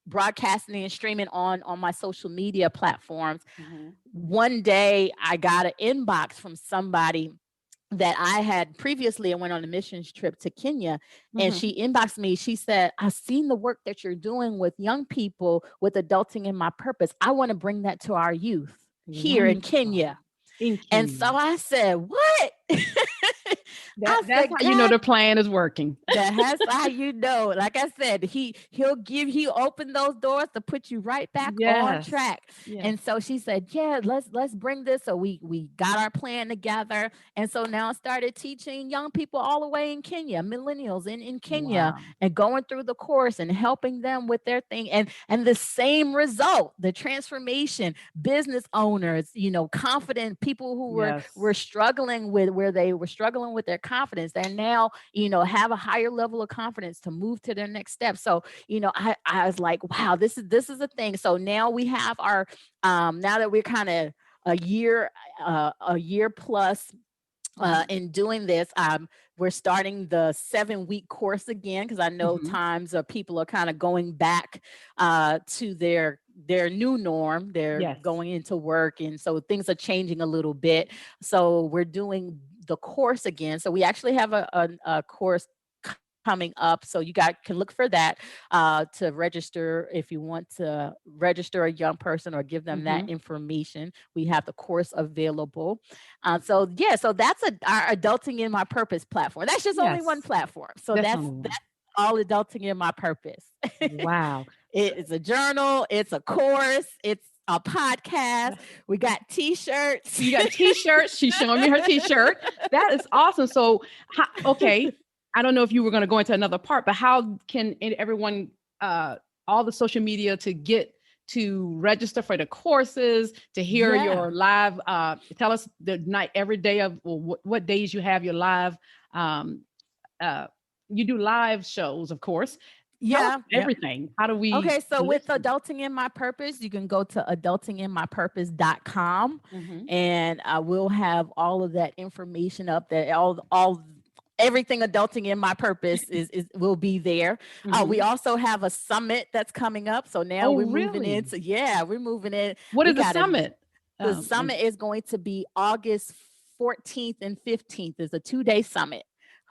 broadcasting and streaming on my social media platforms. Mm-hmm. One day I got an inbox from somebody that I had previously. I went on a missions trip to Kenya, and Mm-hmm. she inboxed me. She said, I've seen the work that you're doing with young people with Adulting in My Purpose. I want to bring that to our youth here in Wonderful. Kenya. In And so Kenya. I said, what? I That's said, how you know God, the plan is working. that's how you know. Like I said, he'll open those doors to put you right back on Yes. track. Yes. And so she said, yeah, let's bring this. So we got our plan together. And so now I started teaching young people all the way in Kenya, millennials in Kenya, Wow. and going through the course and helping them with their thing. And the same result, the transformation, business owners, confident people who were Yes. struggling with where they were struggling with their confidence. They're now, have a higher level of confidence to move to their next step. So, I was like, wow, this is a thing. So now we have our now that we're kind of a year plus in doing this, we're starting the 7-week course again, because I know Mhm. times people are kind of going back to their new norm. They're Yes. going into work, and so things are changing a little bit. So we're doing the course again. So we actually have a course coming up, so you guys can look for that to register. If you want to register a young person or give them that Mhm. information, we have the course available. So that's our Adulting in My Purpose platform. That's just only one Yes. platform. So That's that's only one. all Adulting in My Purpose. Wow. So, It's a journal, it's a course, it's a podcast. We got t-shirts. you got t-shirts. She's showing me her t-shirt. That is awesome. So, okay, I don't know if you were going to go into another part, but how can everyone, all the social media to get to register for the courses, to hear Yeah. your live, tell us the night, every day of what days you have your live, um, uh, you do live shows, of course. Tell us Yeah. Yeah. everything. How do we Okay, so with listen? Adulting in My Purpose, you can go to adultinginmypurpose.com, Mm-hmm. and I will have all of that information up there. All everything Adulting in My Purpose is will be there. We Mm-hmm. also have a summit that's coming up. So now Oh, we're moving really? into, yeah, we're moving in. What We is the got a summit? The And summit is going to be August 14th and 15th. Is a 2-day summit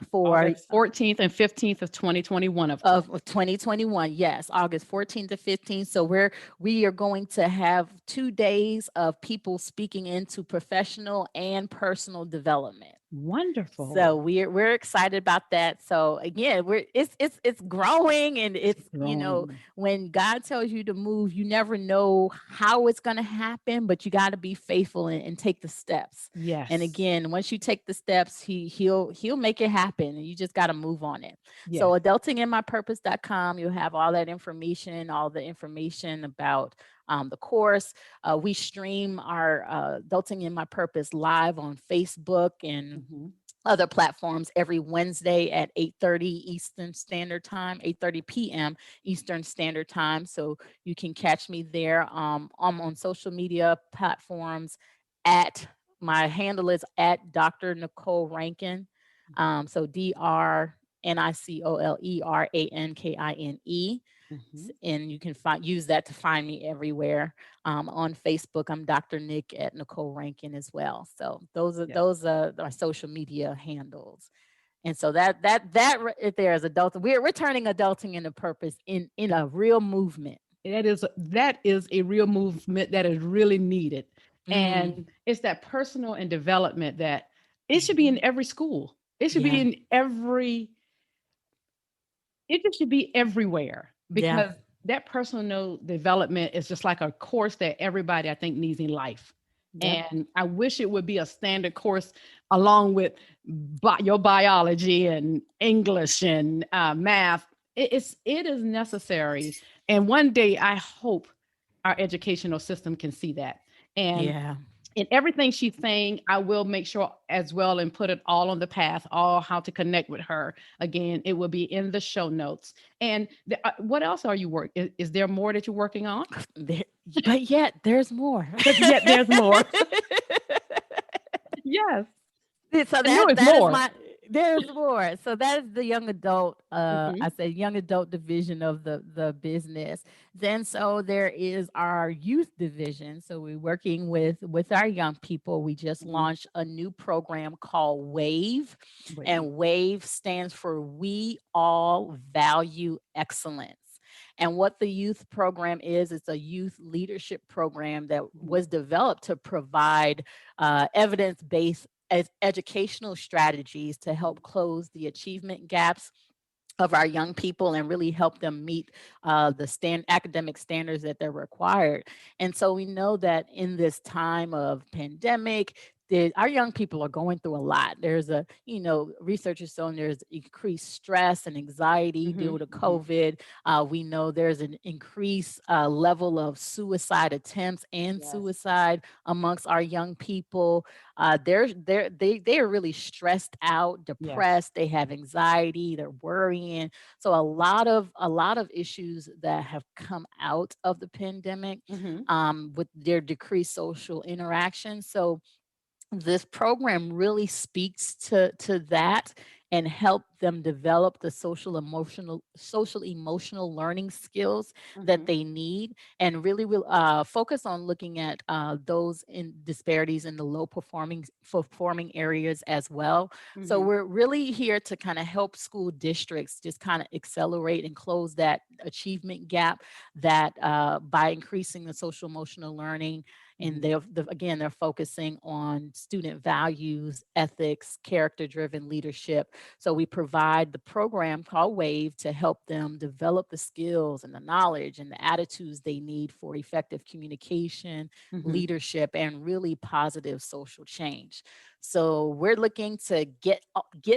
for August 14th and 15th of 2021, of course. of 2021. Yes, August 14th to 15th. So we are going to have 2 days of people speaking into professional and personal development. So Wonderful. we're excited about that. So again, it's growing, and it's, Growing. when God tells you to move, you never know how it's going to happen, but you got to be faithful and take the steps. And Yes. again, once you take the steps, he'll make it happen, and you just got to move on it. So Yes. adultinginmypurpose.com, you'll have all that information, all the information about the course. We stream our Adulting in My Purpose live on Facebook and Mm-hmm. other platforms every Wednesday at 8:30 Eastern Standard Time, 8:30 p.m. Eastern Standard Time. So you can catch me there. I'm on social media platforms at, my handle is at Dr. Nicole Rankin. So DrNicoleRankine. Mm-hmm. And you can use that to find me everywhere. On Facebook, I'm Dr. Nic at Nicole Rankin as well. So Yes. those are our social media handles. And so that right there is adult. We're turning adulting into purpose in a real movement. That is a real movement that is really needed. Mm, And it's that personal and development that it should be in mhm. every school. It should be Yeah, in every it just should be everywhere, yeah, because that personal development is just like a course that everybody, I think, needs in life. yep, And I wish it would be a standard course along with your biology and English and math. It is necessary. And one day I hope our educational system can see that. And yeah. in everything she's saying, I will make sure as well and put it all on the path, all how to connect with her. Again, it will be in the show notes. And what else are you working? Is there more that you're working on? There, but yet there's more. But yet there's more. Yes, So I know it's that is more. my there's more. So that is the young adult, Hmm. I said young adult division of the business. Then so there is our youth division. So we're working with our young people. We just Hmm. launched a new program called WAVE, Wait. and WAVE stands for We All Value Excellence. And what the youth program is, it's a youth leadership program that was developed to provide evidence-based educational strategies to help close the achievement gaps of our young people and really help them meet the academic standards that they're required. And so we know that in this time of pandemic, our young people are going through a lot. There's research is showing there's increased stress and anxiety due to COVID. We know there's an increased level of suicide attempts and suicide amongst our young people. They are really stressed out, depressed. They have anxiety. They're worrying. So a lot of issues that have come out of the pandemic with their decreased social interaction. So this program really speaks to that and help them develop the social emotional learning skills that they need, and really will focus on looking at those in disparities in the low performing areas as well. So we're really here to kind of help school districts just kind of accelerate and close that achievement gap that by increasing the social emotional learning. And they're focusing on student values, ethics, character-driven leadership. So we provide the program called WAVE to help them develop the skills and the knowledge and the attitudes they need for effective communication, leadership, and really positive social change. So we're looking to get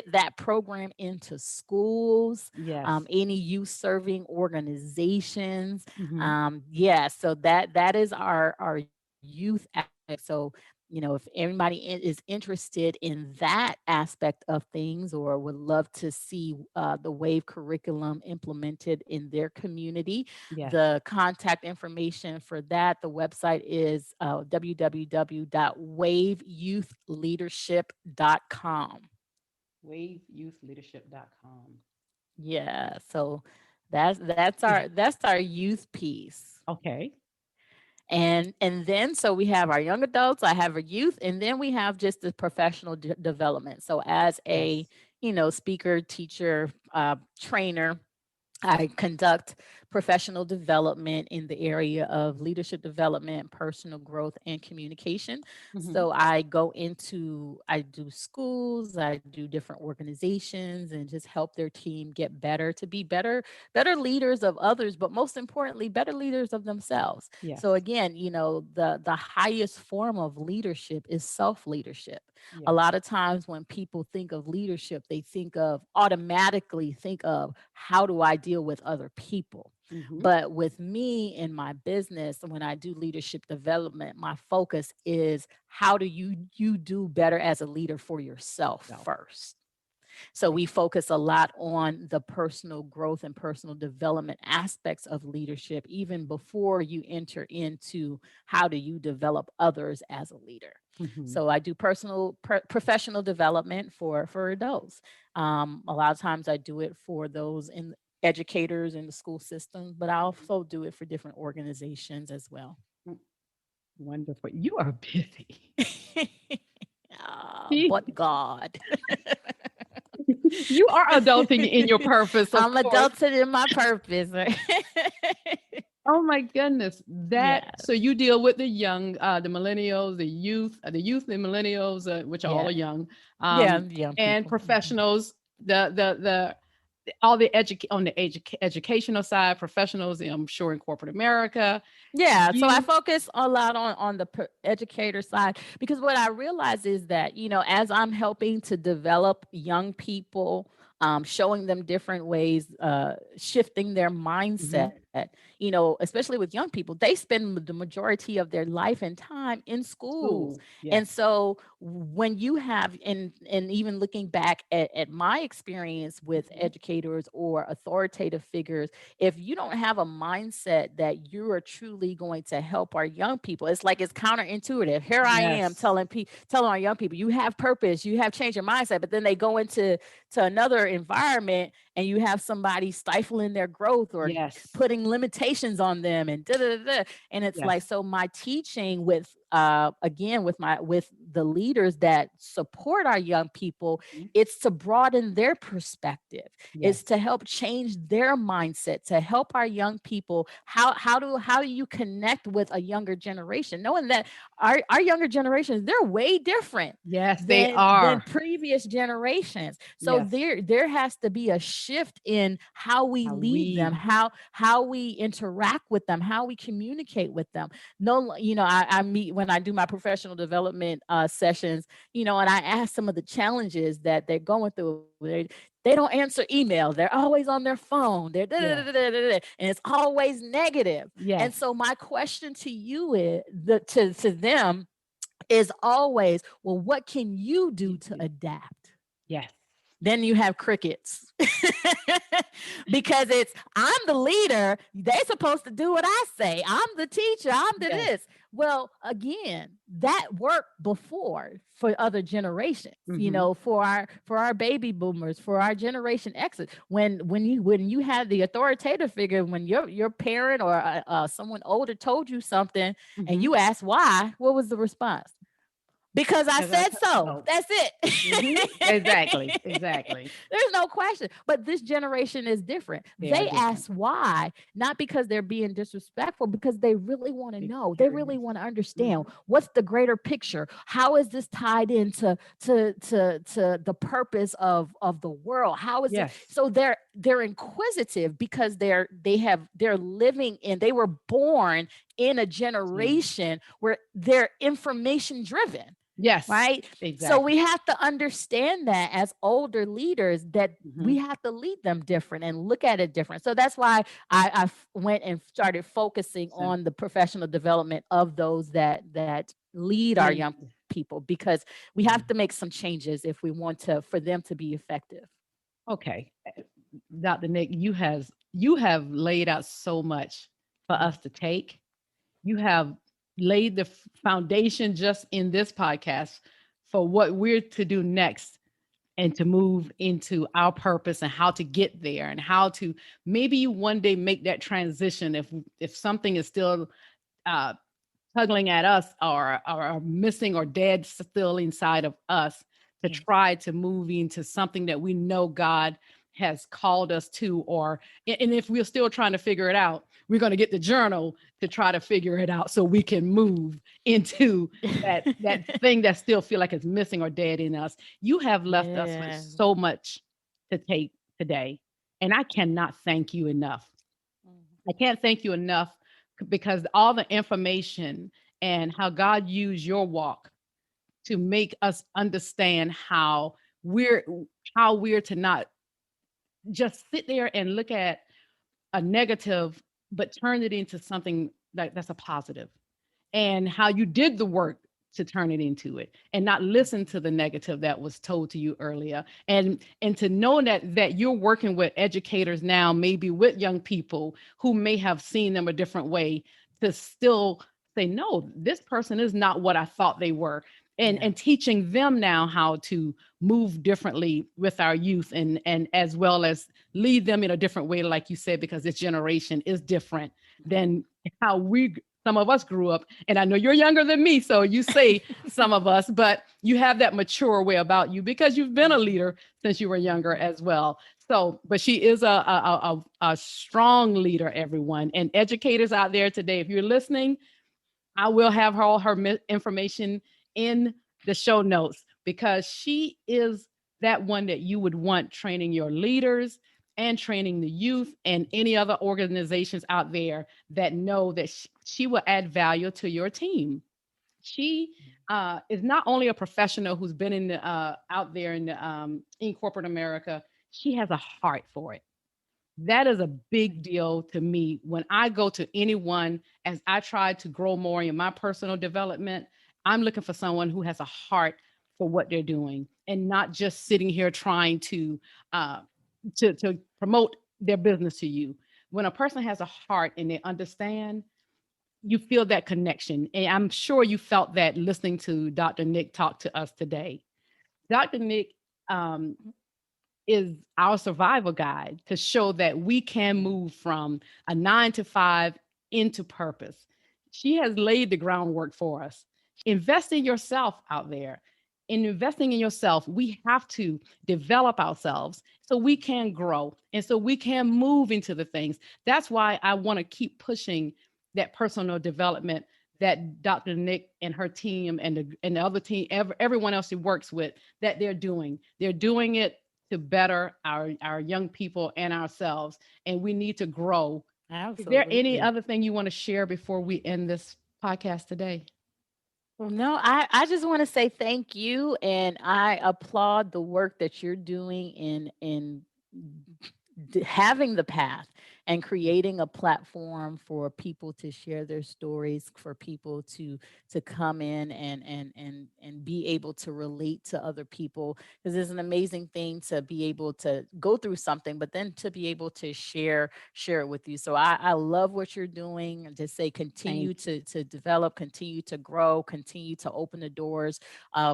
that program into schools, any youth serving organizations. So that is our youth aspect. So, if anybody is interested in that aspect of things or would love to see the WAVE curriculum implemented in their community, the contact information for that, the website is www.waveyouthleadership.com. Waveyouthleadership.com. Yeah, so that's our youth piece. Okay. And then so we have our young adults, I have a youth, and then we have just the professional development. So as a speaker, teacher, trainer, I conduct professional development in the area of leadership development, personal growth, and communication. So I do schools, I do different organizations, and just help their team get better, to be better leaders of others, but most importantly, better leaders of themselves. So again, the highest form of leadership is self-leadership. A lot of times when people think of leadership, they automatically think of, how do I deal with other people? But with me in my business, when I do leadership development, my focus is, how do you do better as a leader for yourself first? So we focus a lot on the personal growth and personal development aspects of leadership, even before you enter into how do you develop others as a leader. So I do professional development for adults. A lot of times I do it for those educators in the school system, but I also do it for different organizations as well. Wonderful. You are busy. But God. You are adulting in your purpose. I'm adulting in my purpose. Oh my goodness. So you deal with the young, the millennials, the youth, the millennials, which all are young, young and people. professionals, all the educational side, professionals, I'm sure in corporate America. So I focus a lot on the educator side, because what I realize is that, as I'm helping to develop young people, showing them different ways, shifting their mindset, especially with young people, they spend the majority of their life and time in schools. And so when you have, and even looking back at my experience with educators or authoritative figures, if you don't have a mindset that you are truly going to help our young people, it's counterintuitive. Here I am telling our young people, you have purpose, you have changed your mindset, but then they go into another environment and you have somebody stifling their growth or putting limitations on them and and it's like, so my teaching with again, with the leaders that support our young people, Mhm. it's to broaden their perspective. Yes. It's to help change their mindset, to help our young people. How do you connect with a younger generation, knowing that our younger generations, they're way different Yes, they than are. previous generations. So Yes. there has to be a shift in how we How lead them, we, how we interact with them, how we communicate with them. No, I meet when I do my professional development sessions, and I ask some of the challenges that they're going through. They don't answer email. They're always on their phone. They're yes, and it's always negative. And yes, so my question to you is to them is always, well, what can you do you to do. adapt? Yes, Then you have crickets. Because I'm the leader, they're supposed to do what I say. I'm the teacher, I'm the yes. this. Well, again, that worked before for other generations, Mm-hmm. for our baby boomers, for our generation X's. When you had the authoritative figure, when your parent or someone older told you something and Mm-hmm. you asked why, what was the response? Because I Because I said so. so. That's Mm-hmm. Exactly, it. exactly. There's no question. But this generation is different. They are They different. ask why, not because they're being disrespectful, because they really want to They're know. They really curious. want to understand Mm-hmm. what's the greater picture. How is this tied into to the purpose of the world? How is it? Yes. So they're inquisitive because they're living in, they were born in a Mm. generation where they're information driven, Yes. right? So Exactly. we have to understand that as older leaders, that Mm-hmm. we have to lead them different and look at it different. So that's why went and started focusing So, on the professional development of those that lead our young lead. people, because we Yeah. have to make some changes if we want to for them to be effective. Okay. Dr. Nick, you have laid out so much for Mhm. us to take. You have laid the foundation just in this podcast for what we're to do next and to move into our purpose and how to get there and how to maybe you one day make that transition if something is still uh tugging at us or missing or dead still inside of us, to Yes. try to move into something that we know God has called us to, or and if we're still trying to figure it out, we're going to get the journal to try to figure it out so we can move into that thing that still feel like it's missing or dead in us. You have left us with Yeah. so much to take today, and I cannot thank you enough. Mhm. I can't thank you enough because all the information and how God used your walk to make us understand we're how we're to not just sit there and look at a negative, but turn it into something that's a positive, and how you did the work to turn it into it and not listen to the negative that was told to you earlier, and to know that you're working with educators now, maybe with young people who may have seen them a different way, to still say no, this person is not what I thought they were, Yeah. and teaching them now how to move differently with our youth, and as well as lead them in a different way, like you said, because this generation is different than how some of us grew up. And I know you're younger than me, so you say some of us, but you have that mature way about you because you've been a leader since you were younger as well. So, but she is a strong leader, everyone. And educators out there today, if you're listening, I will have all her information in the show notes, because she is that one that you would want training your leaders and training the youth and any other organizations out there that know that she will add value to your team. She is not only a professional who's been in the, out there in corporate America, she has a heart for it. That is a big deal to me when I go to anyone. As I try to grow more in my personal development, I'm looking for someone who has a heart for what they're doing and not just sitting here trying uh, to promote their business to you. When a person has a heart and they understand, you feel that connection. And I'm sure you felt that listening to Dr. Nic talk to us today. Dr. Nic um, is our survival guide to show that we can move from a 9 to 5 into purpose. She has laid the groundwork for us. Invest in yourself out there. In investing in yourself, we have to develop ourselves so we can grow and so we can move into the things. That's why I want to keep pushing that personal development that Dr. Nic and her team and the other team, everyone else who works with, that they're doing. They're doing it to better our young people and ourselves, and we need to grow. Is there any Absolutely. other thing you want to share before we end this podcast today? Well, no, I just want to say thank you, and I applaud the work that you're doing in having the path and creating a platform for people to share their stories, for people to come in and be able to relate to other people, because it's an amazing thing to be able to go through something but then to be able to share it with you. So I love what you're doing, and to say continue Thank you. to develop, continue to grow, continue to open the doors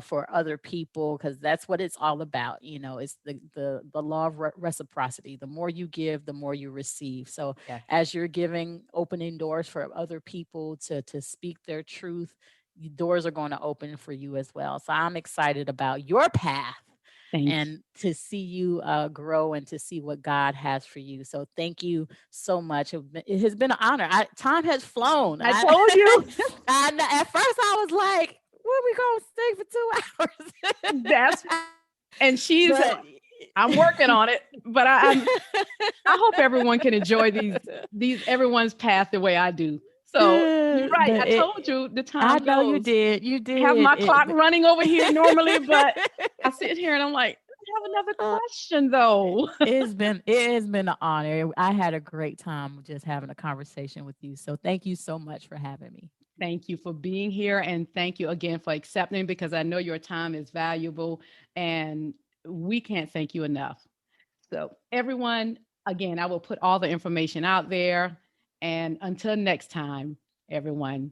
for other people, because that's what it's all about. It's the law of reciprocity. The more you give, the more you receive. So Yes. as you're giving, opening doors for other people to speak their truth, doors are going to open for you as well. So I'm excited about your path Thank you. and to see you grow and to see what God has for you. So thank you so much. It has been an honor. Time has flown. I told you. At first I was like, "What, we gonna stay for 2 hours?" That's and she's But I'm working on it, but I hope everyone can enjoy these everyone's path the way I do. So you're right. but I told you the I time know you goes. did. You Have did. my clock running over here normally, but I sit here and I'm like, I have another Uh, question though. it has been an honor. I had a great time just having a conversation with you. So thank you so much for having me. Thank you for being here, and thank you again for accepting, because I know your time is valuable and we can't thank you enough. So, everyone, again, I will put all the information out there. And until next time, everyone,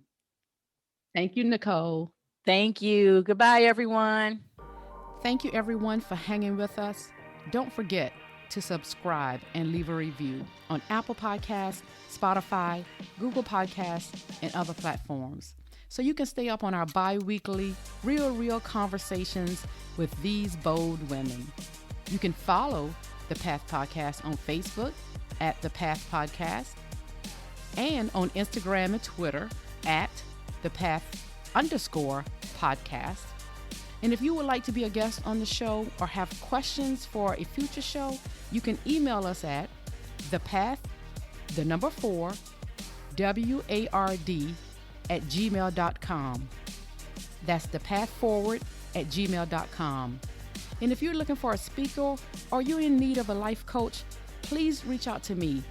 thank you, Nicole. Thank you. Goodbye, everyone. Thank you, everyone, for hanging with us. Don't forget to subscribe and leave a review on Apple Podcasts, Spotify, Google Podcasts, and other platforms, so you can stay up on our bi-weekly, real conversations with these bold women. You can follow The Path Podcast on Facebook at The Path Podcast, and on Instagram and Twitter at The Path_podcast. And if you would like to be a guest on the show or have questions for a future show, you can email us at thepath4ward@gmail.com. That's thepathforward@gmail.com. And if you're looking for a speaker or you're in need of a life coach, please reach out to me.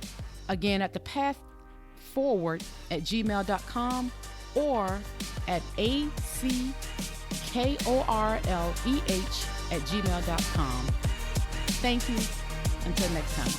Again, at thepathforward@gmail.com or at ACKORLEH@gmail.com. Thank you. Until next time.